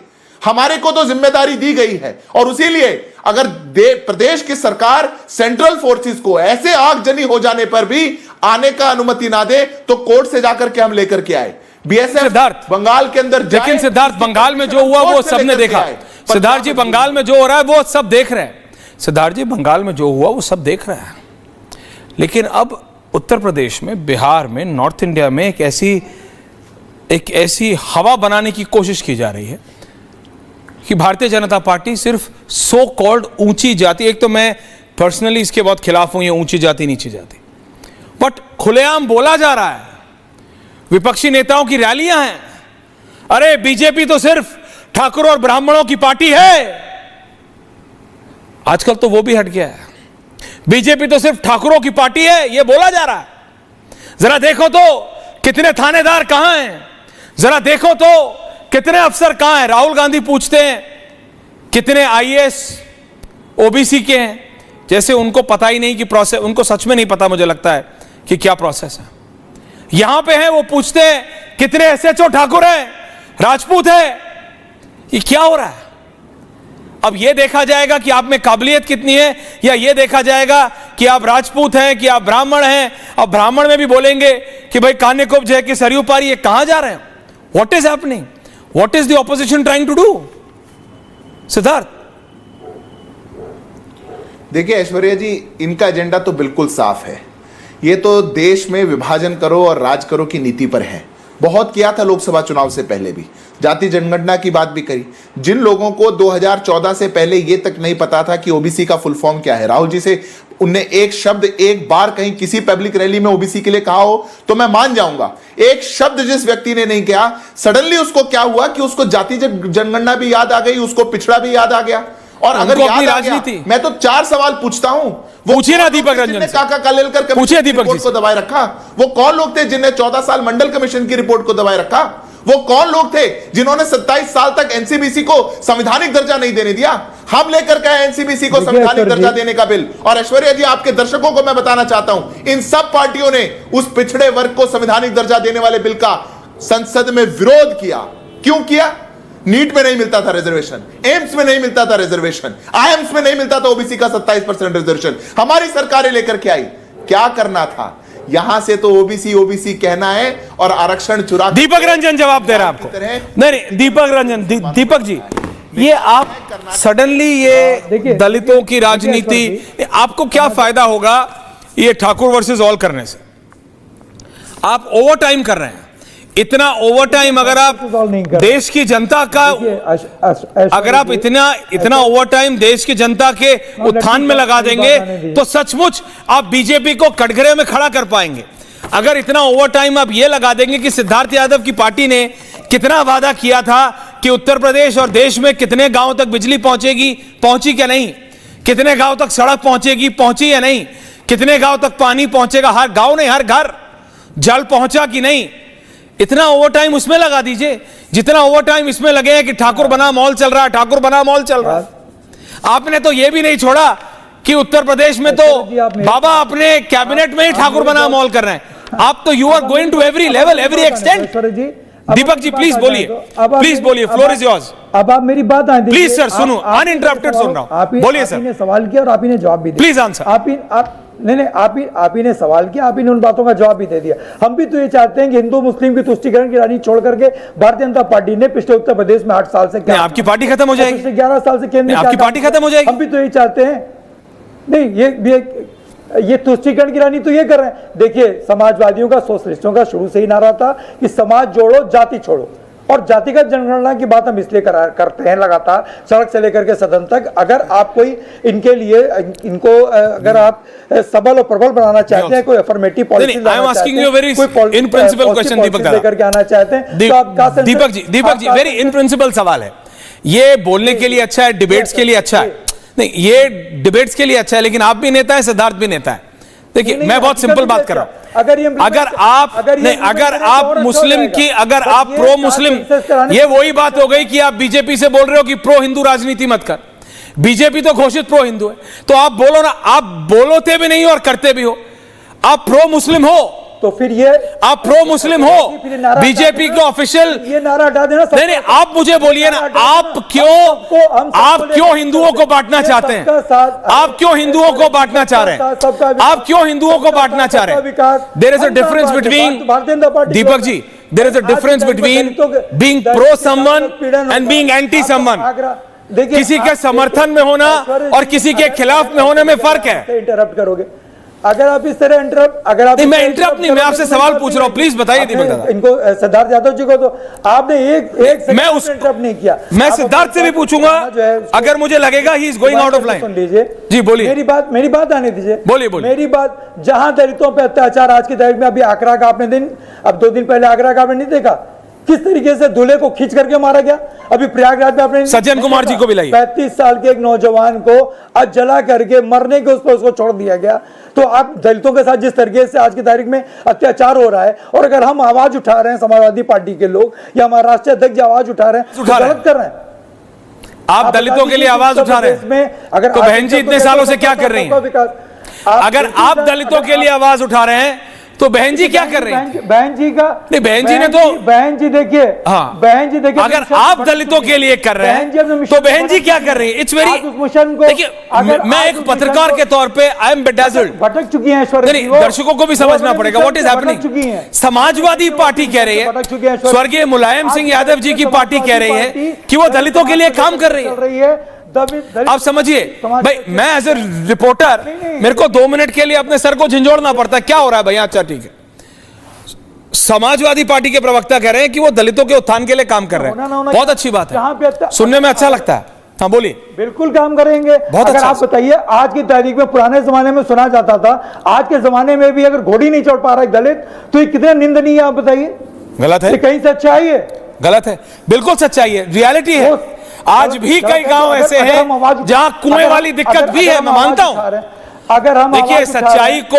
हमारे को तो जिम्मेदारी दी गई है और उसीलिए अगर प्रदेश की सरकार सेंट्रल फोर्सेस को ऐसे आगजनी हो जाने पर भी आने का अनुमति ना दे तो कोर्ट से जाकर के हम लेकर के आए। बीएसएफ बंगाल के अंदर, लेकिन सिद्धार्थ बंगाल में जो हुआ वो सबने देखा। सिद्धार्थ जी बंगाल में जो हो रहा है वो सब देख रहे हैं। सिद्धार्थ जी बंगाल में जो हुआ वो सब देख रहे हैं, लेकिन अब उत्तर प्रदेश में, बिहार में, नॉर्थ इंडिया में एक ऐसी हवा बनाने की कोशिश की जा रही है कि भारतीय जनता पार्टी सिर्फ सो कॉल्ड ऊंची जाति, एक तो मैं पर्सनली इसके बहुत खिलाफ हूं, ये ऊंची जाति नीची जाति, बट खुलेआम बोला जा रहा है। विपक्षी नेताओं की रैलियां हैं, अरे बीजेपी तो सिर्फ ठाकुर और ब्राह्मणों की पार्टी है। आजकल तो वो भी हट गया है, बीजेपी तो सिर्फ ठाकुरों की पार्टी है, ये बोला जा रहा है। जरा देखो तो कितने थानेदार कहां हैं, जरा देखो तो कितने अफसर कहां हैं। राहुल गांधी पूछते हैं कितने आईएएस ओबीसी के हैं, जैसे उनको पता ही नहीं कि प्रोसेस, उनको सच में नहीं पता मुझे लगता है कि क्या प्रोसेस है। यहां पे है वो पूछते हैं कितने एसएचओ ठाकुर हैं, राजपूत है। ये क्या हो रहा है? अब ये देखा जाएगा कि आप में काबिलियत कितनी है, या ये देखा जाएगा कि आप राजपूत हैं कि आप ब्राह्मण हैं। अब ब्राह्मण में भी बोलेंगे कि भाई कान्यकुब्ज जय कि सरयू पारी, ये कहां जा रहे हैं? What is happening? What is the opposition trying to do? Siddharth, देखिए ऐश्वर्या जी, इनका एजेंडा तो बिल्कुल साफ है। ये तो देश में विभाजन करो और राज करो की नीति पर है। बहुत किया था लोकसभा चुनाव से पहले भी, जाति जनगणना की बात भी करी। जिन लोगों को 2014 से पहले ये तक नहीं पता था कि ओबीसी का फुल फॉर्म क्या है, राहुल जी से उनने एक शब्द एक बार कहीं किसी पब्लिक रैली में ओबीसी के लिए कहा हो तो मैं मान जाऊंगा। एक शब्द जिस व्यक्ति ने नहीं किया, सडनली उसको क्या हुआ कि उसको जाति जनगणना भी याद आ गई, उसको पिछड़ा भी याद आ गया। और अगर याद आ गया, मैं तो 4 सवाल पूछता हूं। पूछिए ना दीपक रंजन से, काका कालेलकर पूछिए दीपक रिपोर्ट को दबाए रखा। वो कौन लोग थे जिन्हें 14 साल मंडल कमीशन की रिपोर्ट को दबाए रखा? वो कौन लोग थे जिन्होंने 27 साल तक एनसीबीसी को संवैधानिक दर्जा नहीं देने दिया? हम लेकर गए एनसीबीसी को संवैधानिक दर्जा देने का बिल। और ऐश्वर्या जी, आपके दर्शकों को मैं बताना चाहता हूं, इन सब पार्टियों ने उस पिछड़े वर्ग को संवैधानिक दर्जा देने वाले बिल का संसद में विरोध किया। क्यों किया? नीट में नहीं मिलता था रिजर्वेशन, एम्स में नहीं मिलता था रिजर्वेशन, आईएम्स में नहीं मिलता था ओबीसी का 27% रिजर्वेशन। हमारी सरकारें लेकर के आई। क्या करना था? यहां से तो ओबीसी ओबीसी कहना है और आरक्षण चुरा। दीपक रंजन जवाब दे रहा है आपको। नहीं, दीपक रंजन, दीपक जी, ये आप सडनली ये दलितों की राजनीति, आपको क्या फायदा होगा ये ठाकुर वर्सेस ऑल करने से? आप ओवर टाइम कर रहे हैं। इतना ओवर टाइम अगर आप देश की जनता का, अगर आप इतना ओवर टाइम देश की जनता के उत्थान में लगा देंगे तो सचमुच आप बीजेपी को कटघरे में खड़ा कर पाएंगे। अगर इतना ओवर टाइम आप ये लगा देंगे कि सिद्धार्थ यादव की पार्टी ने कितना वादा किया था कि उत्तर प्रदेश और देश में कितने गांव तक बिजली पहुंचेगी, पहुंची क्या नहीं, कितने गांव तक सड़क पहुंचेगी, पहुंची या नहीं, कितने गांव तक पानी पहुंचेगा, हर गांव नहीं हर घर जल पहुंचा कि नहीं, इतना ओवर टाइम उसमें लगा दीजिए जितना ओवर टाइम इसमें लगे हैं कि ठाकुर बना मॉल चल रहा है, ठाकुर बना मॉल चल रहा है। आपने तो यह भी नहीं छोड़ा कि उत्तर प्रदेश में तो बाबा अपने कैबिनेट में ही ठाकुर बना मॉल कर रहे हैं। आप तो you are going to every level, every extent. Deepak ji please बोलिए, प्लीज बोलिए, फ्लोर इज योर्स। अब आप मेरी बात आए प्लीज सर, सुनो, अनइंटरप्टेड सुन रहा हूं, बोलिए सर। आपने सवाल किया और आप ही ने जवाब भी दिया, प्लीज आंसर। आप ही ने सवाल किया, आप ही ने उन बातों का जवाब भी दे दिया। हम भी तो ये चाहते हैं कि हिंदू मुस्लिम की तुष्टीकरण की राजनीति छोड़ करके भारतीय जनता पार्टी ने पिछले उत्तर प्रदेश में 8 साल से क्या, आपकी पार्टी खत्म हो जाएगी, पिछले 11 साल से केंद्र में आपकी पार्टी खत्म हो जाएगी। हम भी तो ये चाहते हैं। नहीं, ये तुष्टीकरण की राजनीति तो ये कर रहे हैं। देखिए, समाजवादियों का, सोशलिस्टों का शुरू से ही नारा था कि समाज जोड़ो जाति छोड़ो, और जातिगत जनगणना की बात हम इसलिए करते हैं लगातार, सड़क से लेकर के सदन तक। अगर आप कोई इनके लिए इनको अगर आप सबल और प्रबल बनाना चाहते हैं, कोई अफर्मेटिव पॉलिसी लेकर आना चाहते हैं, तो आप Deepak ji very in principle सवाल है। ये बोलने के लिए अच्छा है, डिबेट्स के लिए अच्छा है, नहीं ये डिबेट्स के लिए अच्छा है, लेकिन आप भी नेता है, सिद्धार्थ भी नेता है। देखिए, मैं बहुत सिंपल बात कर रहा हूं। अगर आप मुस्लिम की, अगर आप प्रो मुस्लिम, ये वही बात हो गई कि आप बीजेपी से बोल रहे हो कि प्रो हिंदू राजनीति मत कर। बीजेपी तो घोषित प्रो हिंदू है, तो आप बोलो ना, आप बोलते भी नहीं और करते भी हो। आप प्रो मुस्लिम हो तो फिर ये आप प्रो मुस्लिम हो, बीजेपी को ऑफिशियल ये नारा हटा देना। नहीं, आप मुझे बोलिए ना, आप क्यों हिंदुओं को बांटना चाहते हैं? आप क्यों हिंदुओं को बांटना चाह रहे हैं? आप क्यों हिंदुओं को बांटना चाह रहे हैं? There is a difference between, Deepak ji, there is a difference between being pro someone and being anti someone. किसी के समर्थन में होना और किसी के खिलाफ में होने में फर्क है। इंटरप्ट करोगे अगर आप इस तरह मैं इंटरप्ट नहीं, मैं आपसे सवाल पूछ रहा हूं, प्लीज बताइए दीपक दादा। इनको सिद्धार्थ यादव जी को तो आपने एक मैं उस इंटरप्ट नहीं किया। मैं सिद्धार्थ से भी पूछूंगा अगर मुझे लगेगा he is going out of line. सुन लीजिए जी, बोलिए। मेरी बात आने दीजिए। बोलिए। मेरी बात, जहां दलितों पे अत्याचार आज की तारीख में, अभी आगरा का आपने अब 2 दिन पहले आगरा का आपने नहीं देखा किस तरीके से दूल्हे को खींच करके मारा गया। अभी प्रयागराज में आपने सज्जन कुमार जी को भी लाई, 35 साल के एक नौजवान को आज जला करके मरने के उसको छोड़ दिया गया। तो आप दलितों के साथ जिस तरीके से आज की तारीख में अत्याचार हो रहा है, और अगर हम आवाज उठा रहे हैं, समाजवादी पार्टी के लोग या हमारे राष्ट्रीय अध्यक्ष आवाज उठा रहे हैं, तो गलत कर रहे हैं। आप दलितों के लिए आवाज उठा रहे हैं, अगर तो बहन जी इतने सालों से क्या कर रही हैं? अगर आप दलितों के लिए आवाज उठा रहे हैं तो बहन जी क्या कर रही हैं? बहन जी का नहीं, बहन जी ने तो, बहन जी देखिए, हाँ, बहन जी देखिए, अगर आप दलितों के लिए कर रहे हैं तो बहन जी क्या कर रही है? इट्स वेरी, देखिए, मैं एक पत्रकार के तौर पे आई एम बेडाजल्ड, भटक चुकी हैं ऐश्वर्या। दर्शकों को भी समझना पड़ेगा what is happening. Samajwadi party कह रही है, स्वर्गीय मुलायम सिंह यादव जी की पार्टी कह रही है कि वो दलितों के लिए काम कर रही है। आप समझिए भाई, मैं एज ए रिपोर्टर, मेरे को 2 मिनट के लिए अपने सर को झंझोड़ना पड़ता है, क्या हो रहा है भैया? अच्छा ठीक है, समाजवादी पार्टी के प्रवक्ता कह रहे हैं कि वो दलितों के उत्थान के लिए काम कर रहे हैं। बहुत अच्छी बात है, सुनने में अच्छा लगता है। हाँ बोलिए। बिल्कुल काम करेंगे। बहुत अच्छा। आप बताइए, आज की तारीख में, पुराने जमाने में सुना जाता था, आज के जमाने में भी अगर घोड़ी नहीं चढ़ पा रहा है दलित, तो ये कितने निंदनीय है? आप बताइए। गलत है, कहीं सच्चाई है? गलत है, बिल्कुल सच्चाई है, रियलिटी है। आज भी कई गांव ऐसे हैं जहां कुएं वाली दिक्कत भी है, मैं मानता हूं। अगर हम देखिए, सच्चाई को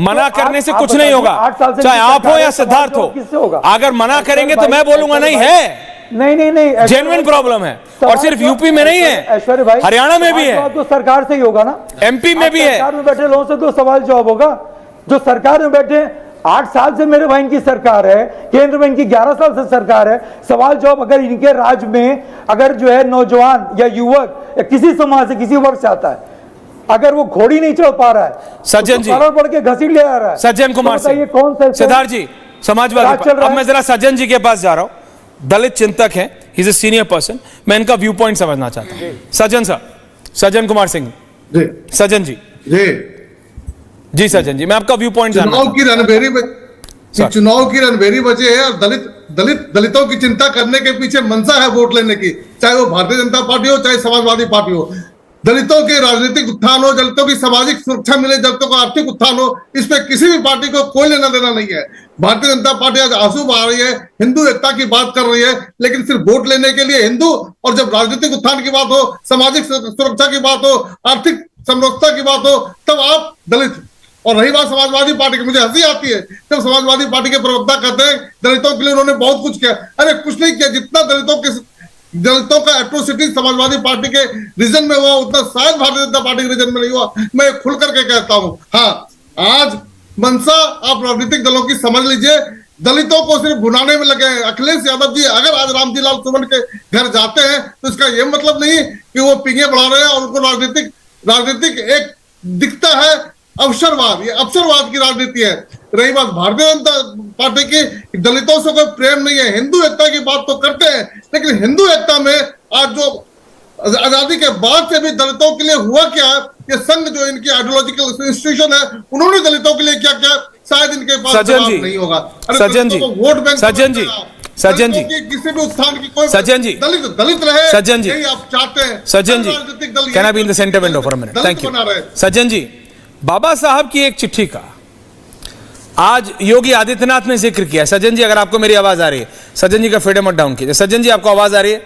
मना करने से कुछ नहीं होगा, चाहे आप हो या सिद्धार्थ हो। अगर मना करेंगे तो मैं बोलूंगा नहीं है, नहीं, जेन्युइन प्रॉब्लम है, और सिर्फ यूपी में नहीं है, ऐश्वर्या भाई, हरियाणा में भी है, तो सरकार से ही होगा ना, एमपी में भी है। सरकार में बैठे लोगों से तो सवाल जवाब होगा। जो सरकार में बैठे, 8 साल से मेरे भाई की सरकार है, केंद्र में इनकी 11 साल से सरकार है, सवाल जवाब अगर इनके राज्य में अगर जो है नौजवान या युवक या किसी समाज से, किसी वर्ग से आता है, अगर वो घोड़ी नहीं चढ़ पा रहा है, सज्जन जी पढ़ के घसीट ले आ रहा है, सज्जन कुमार सिंह, कौन सा सिद्धार्थ जी समाजवादी। अब मैं जरा सज्जन जी के पास जा रहा हूं, दलित चिंतक हैं, he is a senior person, मैं इनका व्यू पॉइंट समझना चाहता हूं। सज्जन सर, सज्जन कुमार सिंह जी, सज्जन जी जी सज्जन जी, मैं आपका व्यू पॉइंट जानना चुनाव की रणभेरी बचे है, और दलितों की चिंता करने के पीछे मंशा है वोट लेने की, चाहे वो भारतीय जनता पार्टी हो चाहे समाजवादी पार्टी हो। दलितों के राजनीतिक उत्थान हो, दलितों की सामाजिक सुरक्षा मिले, दलितों को आर्थिक उत्थान हो, इस पे किसी भी पार्टी को कोई लेना देना नहीं है। भारतीय जनता पार्टी आज आंसू बहा रही है, हिंदू एकता की बात कर रही है, लेकिन सिर्फ वोट लेने के लिए हिंदू, और जब राजनीतिक उत्थान की बात हो, सामाजिक सुरक्षा की बात हो, आर्थिक समरसता की बात हो, तब आप दलित। और रही बात समाजवादी पार्टी की, मुझे हंसी आती है जब समाजवादी पार्टी के प्रवक्ता कहते हैं दलितों के लिए उन्होंने बहुत कुछ किया। अरे कुछ नहीं किया, जितना दलितों का एट्रोसिटी समाजवादी पार्टी के रीजन में हुआ उतना शायद भारतीय जनता पार्टी के रीजन में नहीं हुआ। मैं खुल करके कहता हूं, हाँ आज मनसा आप राजनीतिक दलों की समझ लीजिए, दलितों को सिर्फ भुनाने में लगे हैं। अखिलेश यादव जी अगर आज रामजी लाल सुमन के घर जाते हैं तो इसका यह मतलब नहीं कि वो पिंगे बढ़ा रहे हैं और उनको राजनीतिक एक दिखता है अवसरवाद, ये अवसरवाद की राजनीति है। रही बात भारतीय जनता पार्टी की, दलितों से कोई प्रेम नहीं है, हिंदू एकता की बात तो करते हैं, लेकिन हिंदू एकता में आज जो आजादी के बाद से भी दलितों के लिए हुआ क्या है, ये संघ जो इनकी आइडियोलॉजिकल इंस्टीट्यूशन है, उन्होंने दलितों के लिए क्या क्या शायद इनके पास जवाब नहीं होगा। सज्जन जी, वोट बैंक सज्जन जी, किसी भी उत्थान की कोई सज्जन जी, दलित रहे, सज्जन जी, यही आप चाहते हैं। Sajjan ji, can I be in the centre window for a minute? Thank you Sajjan ji. बाबा साहब की एक चिट्ठी का आज योगी आदित्यनाथ ने जिक्र किया। सज्जन जी अगर आपको मेरी आवाज आ रही है, सज्जन जी का फ्रीडम मत डाउन कीजिए। सज्जन जी आपको आवाज आ रही है?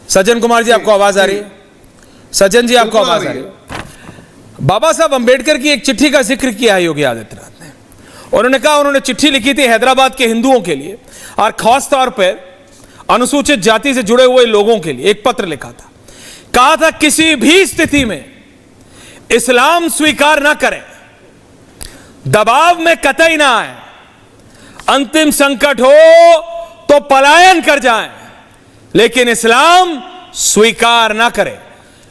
सज्जन कुमार जी आपको आवाज आ रही है? सज्जन जी आपको आवाज आ रही है? बाबा साहब अंबेडकर की एक चिट्ठी का जिक्र किया है योगी आदित्यनाथ ने। उन्होंने कहा, उन्होंने चिट्ठी लिखी थी हैदराबाद के हिंदुओं के लिए और खास तौर पर अनुसूचित जाति से जुड़े हुए लोगों के लिए एक पत्र लिखा था। कहा था किसी भी स्थिति में इस्लाम स्वीकार ना करें, दबाव में कतई ना आए, अंतिम संकट हो तो पलायन कर जाएं, लेकिन इस्लाम स्वीकार ना करें।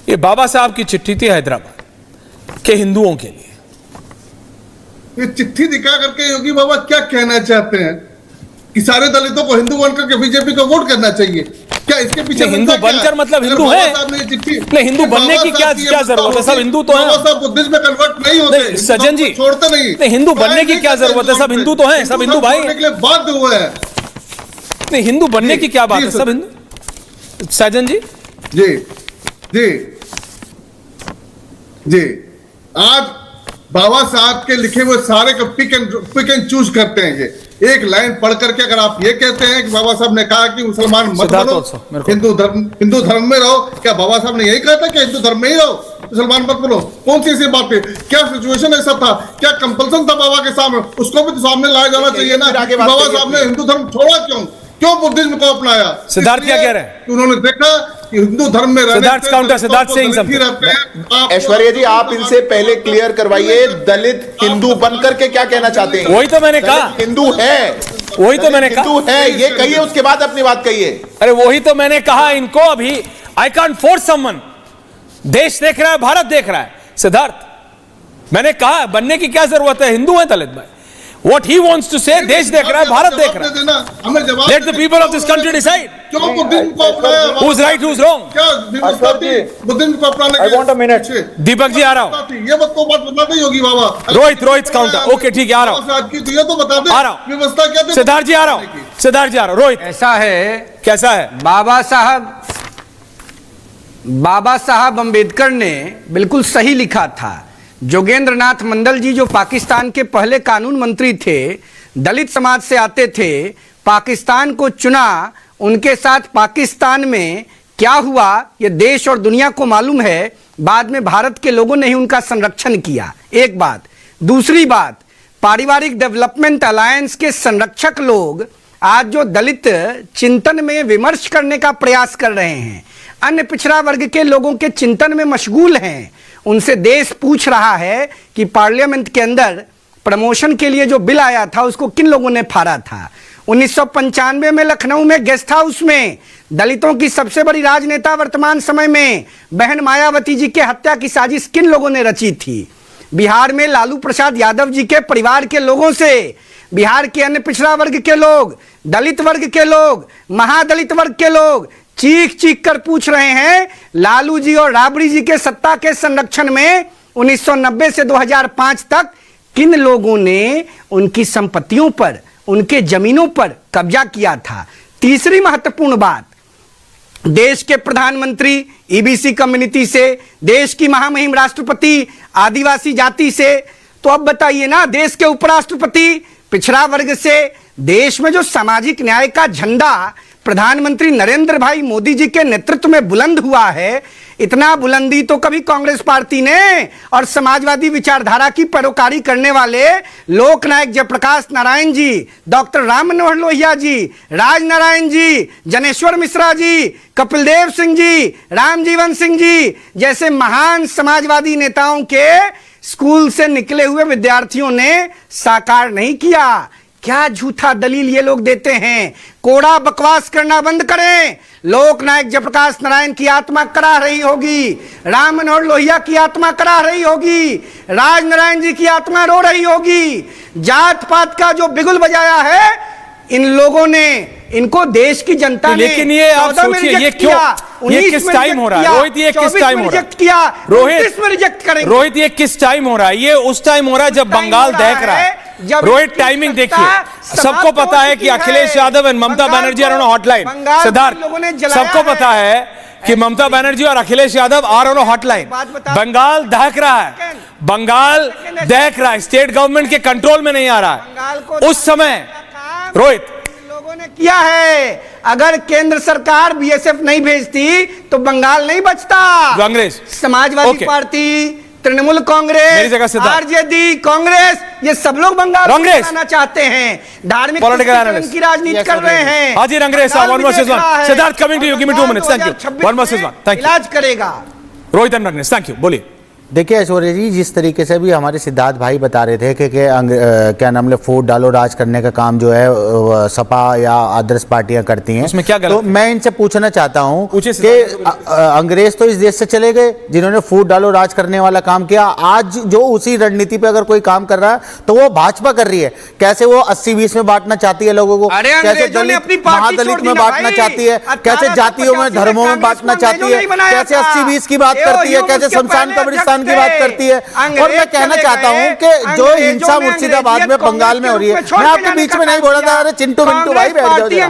ये बाबा साहब की चिट्ठी थी हैदराबाद के हिंदुओं के लिए। ये चिट्ठी दिखा करके योगी बाबा क्या कहना चाहते हैं कि सारे दलितों को हिंदू बनकर के बीजेपी को वोट करना चाहिए? क्या इसके पीछे हिंदू बनकर मतलब हिंदू है? नहीं, हिंदू बनने की क्या जरूरत है? सब हिंदू तो हैं। सब बुद्धिज्म में कन्वर्ट नहीं होते, सज्जन जी छोड़ते नहीं। हिंदू बनने की क्या जरूरत है? सब हिंदू तो हैं, सब हिंदू भाई बाध्य हुए हैं। नहीं, हिंदू बनने की क्या बात है? सब हिंदू। सज्जन जी जी जी जी, आज बाबा साहब के लिखे हुए सारे को पिक एंड चूज करते हैं। ये एक लाइन पढ़ करके अगर आप ये कहते हैं कि बाबा साहब ने कहा कि मुसलमान मत बनो, हिंदू धर्म में रहो, क्या बाबा साहब ने यही कहा था कि हिंदू धर्म में ही रहो, मुसलमान मत बनो? कौन सी ऐसी बात है? क्या सिचुएशन ऐसा था? क्या कंपल्सन था बाबा के सामने? उसको भी तो सामने लाया जाना चाहिए ना। बाबा साहब ने हिंदू धर्म छोड़ा क्यों बुद्धिज्म को अपनाया? सिद्धार्थ क्या कह रहे हैं? उन्होंने देखा कि हिंदू धर्म में सिद्धार्थ सिंह, ऐश्वर्या जी आप इनसे पहले क्लियर करवाइए, दलित हिंदू बनकर के क्या कहना चाहते हैं? वही तो मैंने कहा, हिंदू है, वही तो मैंने कहा हिंदू है, ये कहिए, उसके बाद अपनी बात कहिए। अरे वही तो मैंने कहा इनको अभी। I can't force someone. देश देख रहा है, भारत देख रहा है। सिद्धार्थ मैंने कहा बनने की क्या जरूरत है? हिंदू है दलित भाई। What he wants to say, देश देख रहा है, भारत देख रहा है। Let the people of this country decide who's right, who's wrong. I want a minute. Deepak ji आ रहा हूँ। ये बात बता दे योगी बाबा। रोहित काउंटर। ओके ठीक है, आ रहा हूँ। ये तो बता दे, आ रहा हूँ। व्यवस्था क्या? सिद्धार्थ जी आ रहा हूँ। सिद्धार्थ जी आ रहा हूँ। रोहित ऐसा है, कैसा है? बाबा साहब अंबेडकर ने बिल्कुल सही लिखा था। जोगेंद्र नाथ मंडल जी जो पाकिस्तान के पहले कानून मंत्री थे, दलित समाज से आते थे, पाकिस्तान को चुना, उनके साथ पाकिस्तान में क्या हुआ ये देश और दुनिया को मालूम है। बाद में भारत के लोगों ने ही उनका संरक्षण किया। एक बात। दूसरी बात, पारिवारिक डेवलपमेंट अलायंस के संरक्षक लोग आज जो दलित चिंतन में विमर्श करने का प्रयास कर रहे हैं, अन्य पिछड़ा वर्ग के लोगों के चिंतन में मशगूल हैं, उनसे देश पूछ रहा है कि पार्लियामेंट के अंदर प्रमोशन के लिए जो बिल आया था उसको किन लोगों ने फाड़ा था। 1995 में लखनऊ में गेस्ट हाउस में दलितों की सबसे बड़ी राजनेता वर्तमान समय में बहन मायावती जी के हत्या की साजिश किन लोगों ने रची थी। बिहार में लालू प्रसाद यादव जी के परिवार के लोगों से बिहार के अन्य पिछड़ा वर्ग के लोग, दलित वर्ग के लोग, महादलित वर्ग के लोग चीख कर पूछ रहे हैं, लालू जी और राबड़ी जी के सत्ता के संरक्षण में 1990 से 2005 तक किन लोगों ने उनकी संपत्तियों पर, उनके जमीनों पर कब्जा किया था। तीसरी महत्वपूर्ण बात, देश के प्रधानमंत्री ईबीसी कम्युनिटी से, देश की महामहिम राष्ट्रपति आदिवासी जाति से, तो अब बताइए ना, देश के उपराष्ट्रपति पिछड़ा वर्ग से, देश में जो सामाजिक न्याय का झंडा प्रधानमंत्री नरेंद्र भाई मोदी जी के नेतृत्व में बुलंद हुआ है, इतना बुलंदी तो कभी कांग्रेस पार्टी ने और समाजवादी विचारधारा की पैरोकारी करने वाले लोकनायक जयप्रकाश नारायण जी, डॉक्टर राम मनोहर लोहिया जी, राजनारायण जी, जनेश्वर मिश्रा जी, कपिल देव सिंह जी, रामजीवन सिंह जी जैसे महान समाजवादी नेताओं के स्कूल से निकले हुए विद्यार्थियों ने साकार नहीं किया। क्या झूठा दलील ये लोग देते हैं। कोड़ा बकवास करना बंद करें। लोकनायक जयप्रकाश नारायण की आत्मा करा रही होगी, राम मनोहर लोहिया की आत्मा करा रही होगी, राजनारायण जी की आत्मा रो रही होगी। जात पात का जो बिगुल बजाया है इन लोगों ने, इनको देश की जनता ने, लेकिन ये आप सोचिए ये क्यों, ये किस टाइम हो रहा है रोहित, ये किस टाइम हो रहा है रोहित, रिजेक्ट करेंगे रोहित, ये किस टाइम हो रहा है? ये उस टाइम हो रहा है जब बंगाल दहक रहा है। रोहित टाइमिंग देखिए, सबको पता है कि Akhilesh Yadav and Mamata Banerjee are on hotline. Siddharth, सबको पता है कि ममता बनर्जी और Akhilesh Yadav are on hotline. Bengal दहक रहा है, बंगाल दहक रहा है, स्टेट गवर्नमेंट के कंट्रोल में नहीं आ रहा है उस समय। रोहित, लोगों ने किया है, अगर केंद्र सरकार बीएसएफ नहीं भेजती तो बंगाल नहीं बचता। कांग्रेस, समाजवादी पार्टी, तृणमूल कांग्रेस, आरजेडी, कांग्रेस, ये सब लोग बंगाल को बनाना चाहते हैं, धार्मिक की राजनीति कर रहे हैं। Haji Rangrez, one versus one. Siddharth, coming to you, give me 2 minutes, thank you. One versus one, thank you. इलाज करेगा Rohit and Rangrez, thank you. बोलिए। देखिए ऐश्वर्या जी, जिस तरीके से भी हमारे सिद्धार्थ भाई बता रहे थे कि क्या नाम ले फूट डालो राज करने का काम जो है सपा या आदर्श पार्टियां करती हैं, उसमें क्या गलत तो मैं इनसे पूछना चाहता हूं कि अंग्रेज तो इस देश से चले गए जिन्होंने फूट डालो राज करने वाला काम किया। आज जो उसी रणनीति पे अगर कोई काम कर रहा है तो वो भाजपा कर रही है। कैसे वो 80-20 में बांटना चाहती है लोगों को, कैसे दलित महादलित में बांटना चाहती है, कैसे जातियों में धर्मों में बांटना चाहती है, कैसे 80-20 की बात करती है, कैसे शमशान कब्रिस्तान की बात करती है। और मैं कहना चाहता हूं कि जो हिंसा मुर्शिदाबाद में बंगाल में हो रही है, मैं आपके बीच में नहीं बोला था। अरे चिंटू मिंटू भाई बैठ जाओ जरा।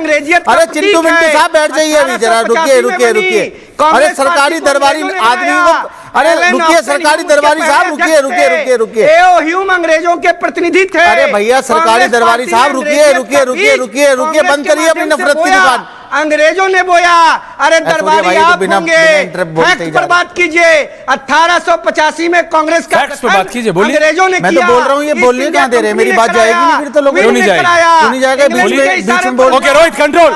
अरे चिंटू मिंटू साहब बैठ जाइए अभी जरा, रुकिए रुकिए रुकिए। अरे सरकारी दरबारी आदमी को, अरे रुकिए सरकारी दरबारी साहब, रुकिए रुकिए रुकिए रुकिए। ह्यूम अंग्रेजों के प्रतिनिधि थे। अरे भैया सरकारी दरबारी साहब रुकिए रुकिए रुकिए रुकिए रुकिए, बंद करिए अपनी नफरत की दुकान। अंग्रेजों ने बोया, अरे दरबारी आप होंगे, फैक्ट पर बात कीजिए। 1885 में कांग्रेस का बात कीजिए, बोलिए। अंग्रेजों ने मैं तो बोल रहा हूँ, ये बोलने कहाँ दे रहे हैं, मेरी बात जाएगी नहीं फिर तो लोग क्यों नहीं जाएगा बीच में बोल। Okay Rohit, control.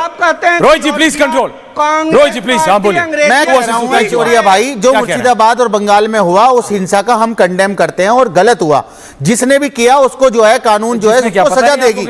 Rohit ji please control. Rohit ji please, हाँ बोलिए। मैं कह रहा हूँ ऐश्वर्या भाई, जो मुर्शिदाबाद और बंगाल में हुआ उस हिंसा का हम कंडेम करते हैं और गलत हुआ। जिसने भी किया उसको जो है कानून जो है उसको सजा देगी,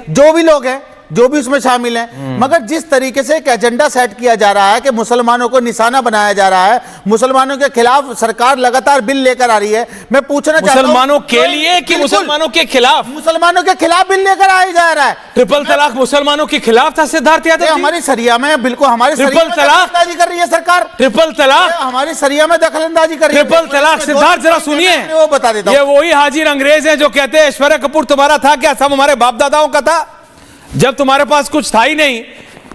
जो भी लोग हैं, जो भी उसमें शामिल हैं। मगर जिस तरीके से एक एजेंडा सेट किया जा रहा है कि मुसलमानों को निशाना बनाया जा रहा है, मुसलमानों के खिलाफ सरकार लगातार बिल लेकर आ रही है। मैं पूछना चाहता हूं, मुसलमानों के लिए कि मुसलमानों के खिलाफ? मुसलमानों के खिलाफ बिल लेकर आया जा रहा है। ट्रिपल तलाक मुसलमानों के खिलाफ था सिद्धार्थ यादव? हमारी सरिया में बिल्कुल हमारे ट्रिपल तलाक कर रही है सरकार। ट्रिपल तलाक हमारी सरिया में दखलंदाजी कर रही है। ट्रिपल तलाक सिद्धार्थ जरा सुनिए, वो बता देता हूं। ये वही हाजिर अंग्रेज हैं जो कहते हैं ऐश्वर्या कपूर तुम्हारा था क्या? सब हमारे बाप दादाओं का था, जब तुम्हारे पास कुछ था ही नहीं।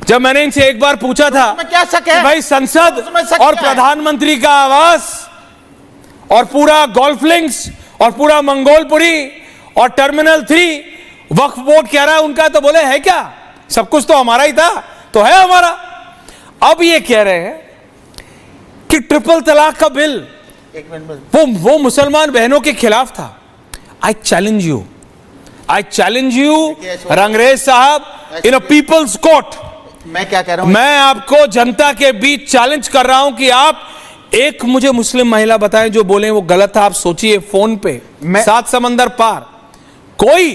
जब मैंने इनसे एक बार पूछा था क्या शक है भाई संसद और प्रधानमंत्री का आवास और पूरा गोल्फ लिंक्स और पूरा मंगोलपुरी और टर्मिनल 3 वक्फ बोर्ड कह रहा है उनका, तो बोले है क्या? सब कुछ तो हमारा ही था, तो है हमारा। अब ये कह रहे हैं कि ट्रिपल तलाक का बिल वो मुसलमान बहनों के खिलाफ था। आई चैलेंज यू रंगरेज साहब इन अ पीपल्स कोर्ट। मैं क्या कह रहा हूं, मैं आपको जनता के बीच चैलेंज कर रहा हूं कि आप एक मुझे मुस्लिम महिला बताएं जो बोले वो गलत था। आप सोचिए, फोन पे 7 समंदर पार कोई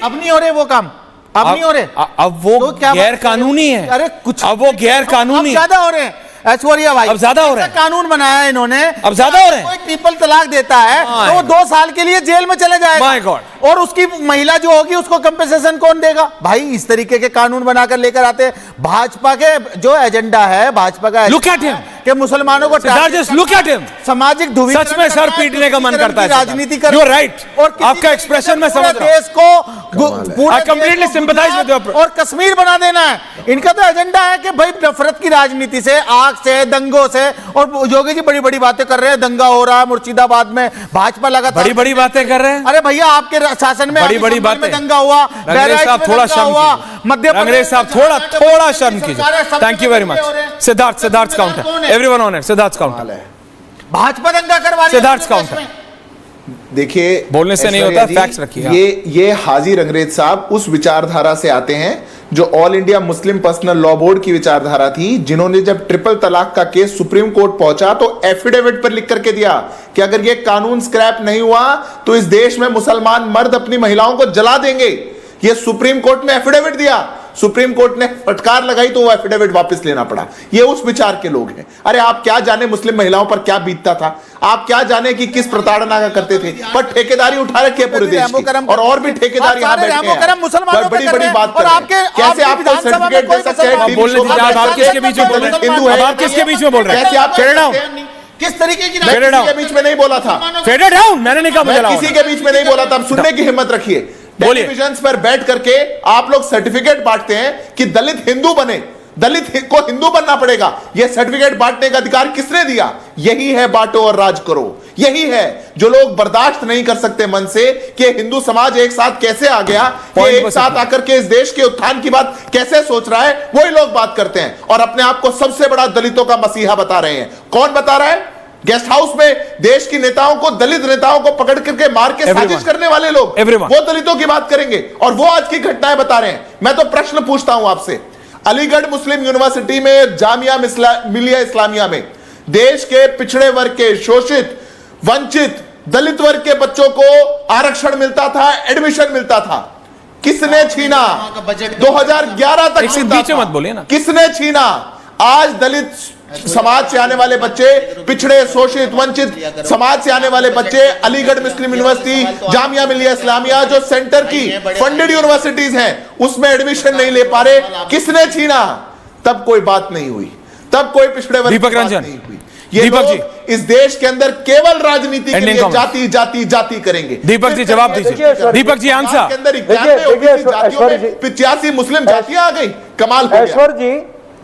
अब नहीं हो रहे वो काम, अब नहीं हो रहे। अब वो तो गैर कानूनी है। अरे कुछ अब वो गैर कानूनी ज्यादा हो रहे हैं ऐश्वर्या भाई, अब ज्यादा हो रहे हैं। कानून बनाया इन्होंने, अब ज्यादा हो रहे हैं। कोई ट्रिपल तलाक देता है तो वो 2 साल के लिए जेल में चले जाएगा। My God. और उसकी महिला जो होगी उसको कंपेंसेशन कौन देगा? भाई इस तरीके के कानून बनाकर लेकर आते हैं। भाजपा के जो एजेंडा है, भाजपा का Look at him. कि मुसलमानों को Siddharth, just look at him. सामाजिक सच में सर पीटने का मन करता है। राजनीति You are right. आपका एक्सप्रेशन मैं समझ रहा हूं। देश को I completely sympathize with your और कश्मीर बना देना है। इनका तो एजेंडा है कि भाई नफरत की राजनीति से, आग से, दंगों से, और योगी जी बड़ी बड़ी बातें कर रहे हैं, दंगा हो रहा है मुर्शिदाबाद में, भाजपा लगातार बड़ी बड़ी बातें कर रहे हैं। अरे भैया आपके शासन में बड़ी बड़ी बातें, दंगा हुआ, रंगरेज साहब थोड़ा शर्म कीजिए। मध्य रंगरेज साहब थोड़ा शर्म कीजिए। Thank you very much. Siddharth counter, everyone on it. Siddharth counter, Bhajpa दंगा करवा रही है। सिद्धार्थ काउंटर। देखिए, बोलने से नहीं होता, फैक्ट्स रखिए। ये हाजी रंगरेज साहब उस विचारधारा से आते हैं जो all India Muslim personal law board की विचारधारा थी, जिन्होंने जब ट्रिपल तलाक का केस सुप्रीम कोर्ट पहुंचा तो एफिडेविट पर लिख करके दिया कि अगर ये कानून स्क्रैप नहीं हुआ तो इस देश में मुसलमान मर्द अपनी महिलाओं को जला देंगे। ये सुप्रीम कोर्ट में एफिडेविट दिया, सुप्रीम कोर्ट ने फटकार लगाई तो वो एफिडेविट वापस लेना पड़ा। ये उस विचार के लोग हैं। अरे आप क्या जाने मुस्लिम महिलाओं पर क्या बीतता था, आप क्या जाने कि किस प्रताड़ना का करते थे, पर ठेकेदारी उठा रखी है पूरे देश की, और भी ठेकेदार यहाँ बैठे हैं। बड़ी बड़ी बात कर रहे हैं। कैसे आपको सर्टिफिकेट दे सकते हैं? आप किसके बीच में बोल रहे हैं? हिंदू है, आप किसके बीच में बोल रहे हैं? कैसे आप किस तरीके की मैं किसी के बीच में नहीं बोला था। फेडेड डाउन, मैंने नहीं कहा मुझे मैं किसी के बीच में नहीं बोला था। आप सुनने की हिम्मत रखिए। टेलीविजन पर बैठ करके आप लोग सर्टिफिकेट बांटते हैं कि दलित हिंदू बने, दलित को हिंदू बनना पड़ेगा। यह सर्टिफिकेट बांटने का अधिकार किसने दिया? यही है बांटो और राज करो। यही है जो लोग बर्दाश्त नहीं कर सकते मन से कि हिंदू समाज एक साथ कैसे आ गया, ये एक साथ आकर के इस देश के उत्थान की बात कैसे सोच रहा है। वही लोग बात करते हैं और अपने आप को सबसे बड़ा दलितों का मसीहा बता रहे हैं। कौन बता रहा है? गेस्ट हाउस में देश की नेताओं को, दलित नेताओं को पकड़ करके मार के साजिश करने वाले लोग, वो दलितों की बात करेंगे और वो आज की घटनाएं बता रहे हैं। मैं तो प्रश्न पूछता हूं आपसे, अलीगढ़ मुस्लिम यूनिवर्सिटी में, जामिया मिलिया इस्लामिया में देश के पिछड़े वर्ग के, शोषित, वंचित, दलित वर्ग के बच्चों को आरक्षण मिलता था, एडमिशन मिलता था। किसने छीना? 2011 तक बीच में मत बोलिए ना। किसने छीना? आज दलित समाज से आने वाले बच्चे, पिछड़े, शोषित, वंचित समाज से आने वाले बच्चे अलीगढ़ मुस्लिम यूनिवर्सिटी, जामिया मिलिया इस्लामिया जो सेंटर की फंडेड यूनिवर्सिटीज हैं, उसमें एडमिशन नहीं ले पा रहे। किसने छीना? तब कोई बात नहीं हुई, तब कोई पिछड़े वर्ग दीपक रंजन नहीं हुई। ये लोग इस देश के अंदर केवल राजनीति के लिए जाति जाति जाति करेंगे। दीपक जी जवाब दीजिए। दीपक जी आंसर। के अंदर 85 मुस्लिम जातियां आ गई। कमाल हो गया। ऐश्वर्य जी,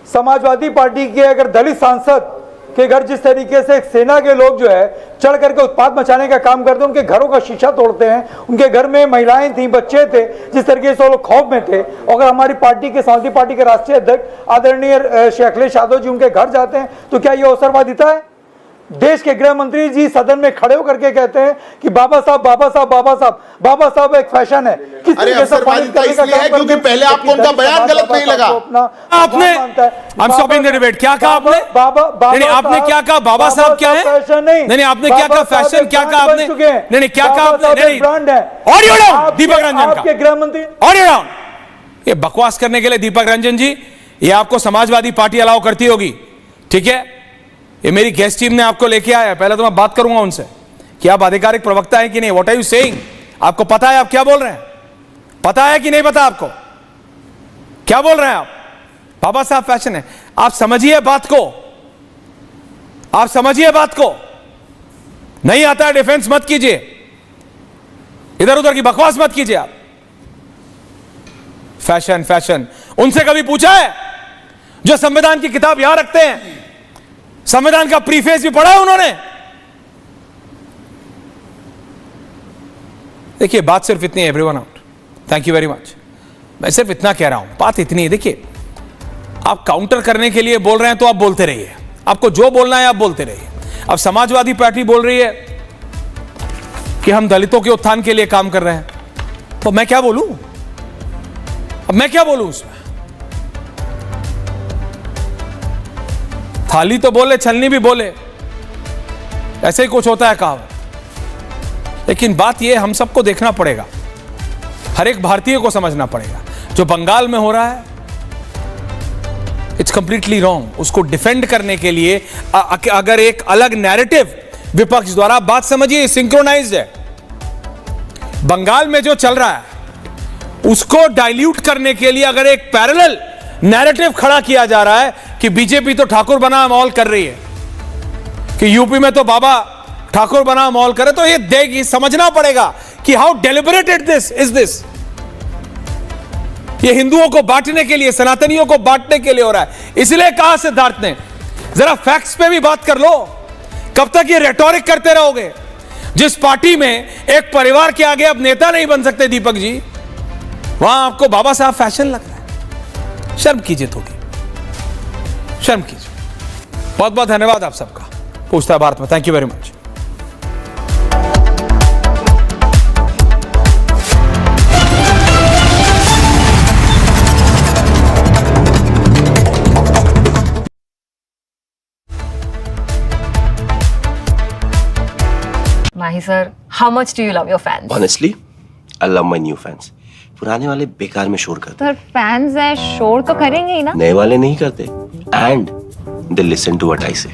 समाजवादी पार्टी के अगर दलित सांसद के घर जिस तरीके से एक सेना के लोग जो है चढ़ करके उत्पात मचाने का काम करते हैं, उनके घरों का शीशा तोड़ते हैं, उनके घर में महिलाएं थी, बच्चे थे, जिस तरीके से वो लोग खौफ में थे, अगर हमारी पार्टी के, समाजवादी पार्टी के राष्ट्रीय अध्यक्ष आदरणीय श्री अखिलेश यादव जी उनके घर जाते हैं, तो क्या ये अवसरवादिता है? देश के गृह मंत्री जी सदन में खड़े होकर के कहते हैं कि बाबा साहब बाबा साहब बाबा साहब बाबा साहब एक फैशन है। किस तरीके से अवसरवादिता इसलिए है क्योंकि पहले आपको उनका बयान गलत नहीं लगा। आपने क्या कहा? आपने आपने क्या कहा? बाबा साहब क्या है? नहीं, आपने क्या कहा? फैशन क्या कहा आपने? नहीं, क्या कहा आपने? ब्रांड है। ऑडियो डाउन दीपक रंजन का। आपके गृह मंत्री ऑडियो डाउन। ये बकवास करने के लिए दीपक रंजन जी, ये आपको समाजवादी पार्टी अलाउ करती होगी, ठीक है? ये मेरी गेस्ट टीम ने आपको लेके आया है। पहले तो मैं बात करूंगा उनसे कि आप आधिकारिक प्रवक्ता है कि नहीं। What are you saying? आपको पता है आप क्या बोल रहे हैं? पता है कि नहीं पता आपको? क्या बोल रहे हैं आप? बाबा साहब फैशन है। आप समझिए बात को, आप समझिए बात को। नहीं आता है डिफेंस मत कीजिए, इधर उधर की बकवास मत कीजिए आप। फैशन फैशन उनसे कभी पूछा है जो संविधान की किताब यहां रखते हैं? संविधान का प्रीफेस भी पढ़ा है उन्होंने? देखिए बात सिर्फ इतनी है। Everyone out, thank you very much. मैं सिर्फ इतना कह रहा हूं, बात इतनी है। देखिए आप काउंटर करने के लिए बोल रहे हैं तो आप बोलते रहिए, आपको जो बोलना है आप बोलते रहिए। अब समाजवादी पार्टी बोल रही है कि हम दलितों के उत्थान के लिए काम कर रहे हैं, तो मैं क्या बोलूं? अब मैं क्या बोलूं उसमें? थाली तो बोले, छलनी भी बोले, ऐसे ही कुछ होता है कहावत। लेकिन बात यह हम सबको देखना पड़ेगा, हर एक भारतीय को समझना पड़ेगा। जो बंगाल में हो रहा है इट्स कंप्लीटली रॉन्ग। उसको डिफेंड करने के लिए अगर एक अलग नैरेटिव विपक्ष द्वारा, बात समझिए सिंक्रोनाइज्ड है। बंगाल में जो चल रहा है उसको डाइल्यूट करने के लिए अगर एक पैरेलल नैरेटिव खड़ा किया जा रहा है कि बीजेपी तो ठाकुर बनाम माहौल कर रही है, कि यूपी में तो बाबा ठाकुर बनाम माहौल करे, तो ये समझना पड़ेगा कि how deliberated this is this. ये हिंदुओं को बांटने के लिए, सनातनियों को बांटने के लिए हो रहा है। इसलिए कहा सिद्धार्थ ने जरा फैक्ट्स पे भी बात कर लो। कब तक ये रेटोरिक करते रहोगे? जिस पार्टी में एक परिवार के आगे अब नेता नहीं बन सकते दीपक जी, वहां आपको बाबा साहब फैशन लग रहा है। शर्म कीजिए थोड़ी, शर्म कीजिए। बहुत बहुत धन्यवाद आप सबका। पूछता है भारत में। Thank you very much. Mahi sir, how much do you love your fans? Honestly, I love my new fans. पुराने वाले बेकार में शोर करते सर फैंस हैं, शोर तो करेंगे ही ना। नए वाले नहीं करते, and they listen to what I say.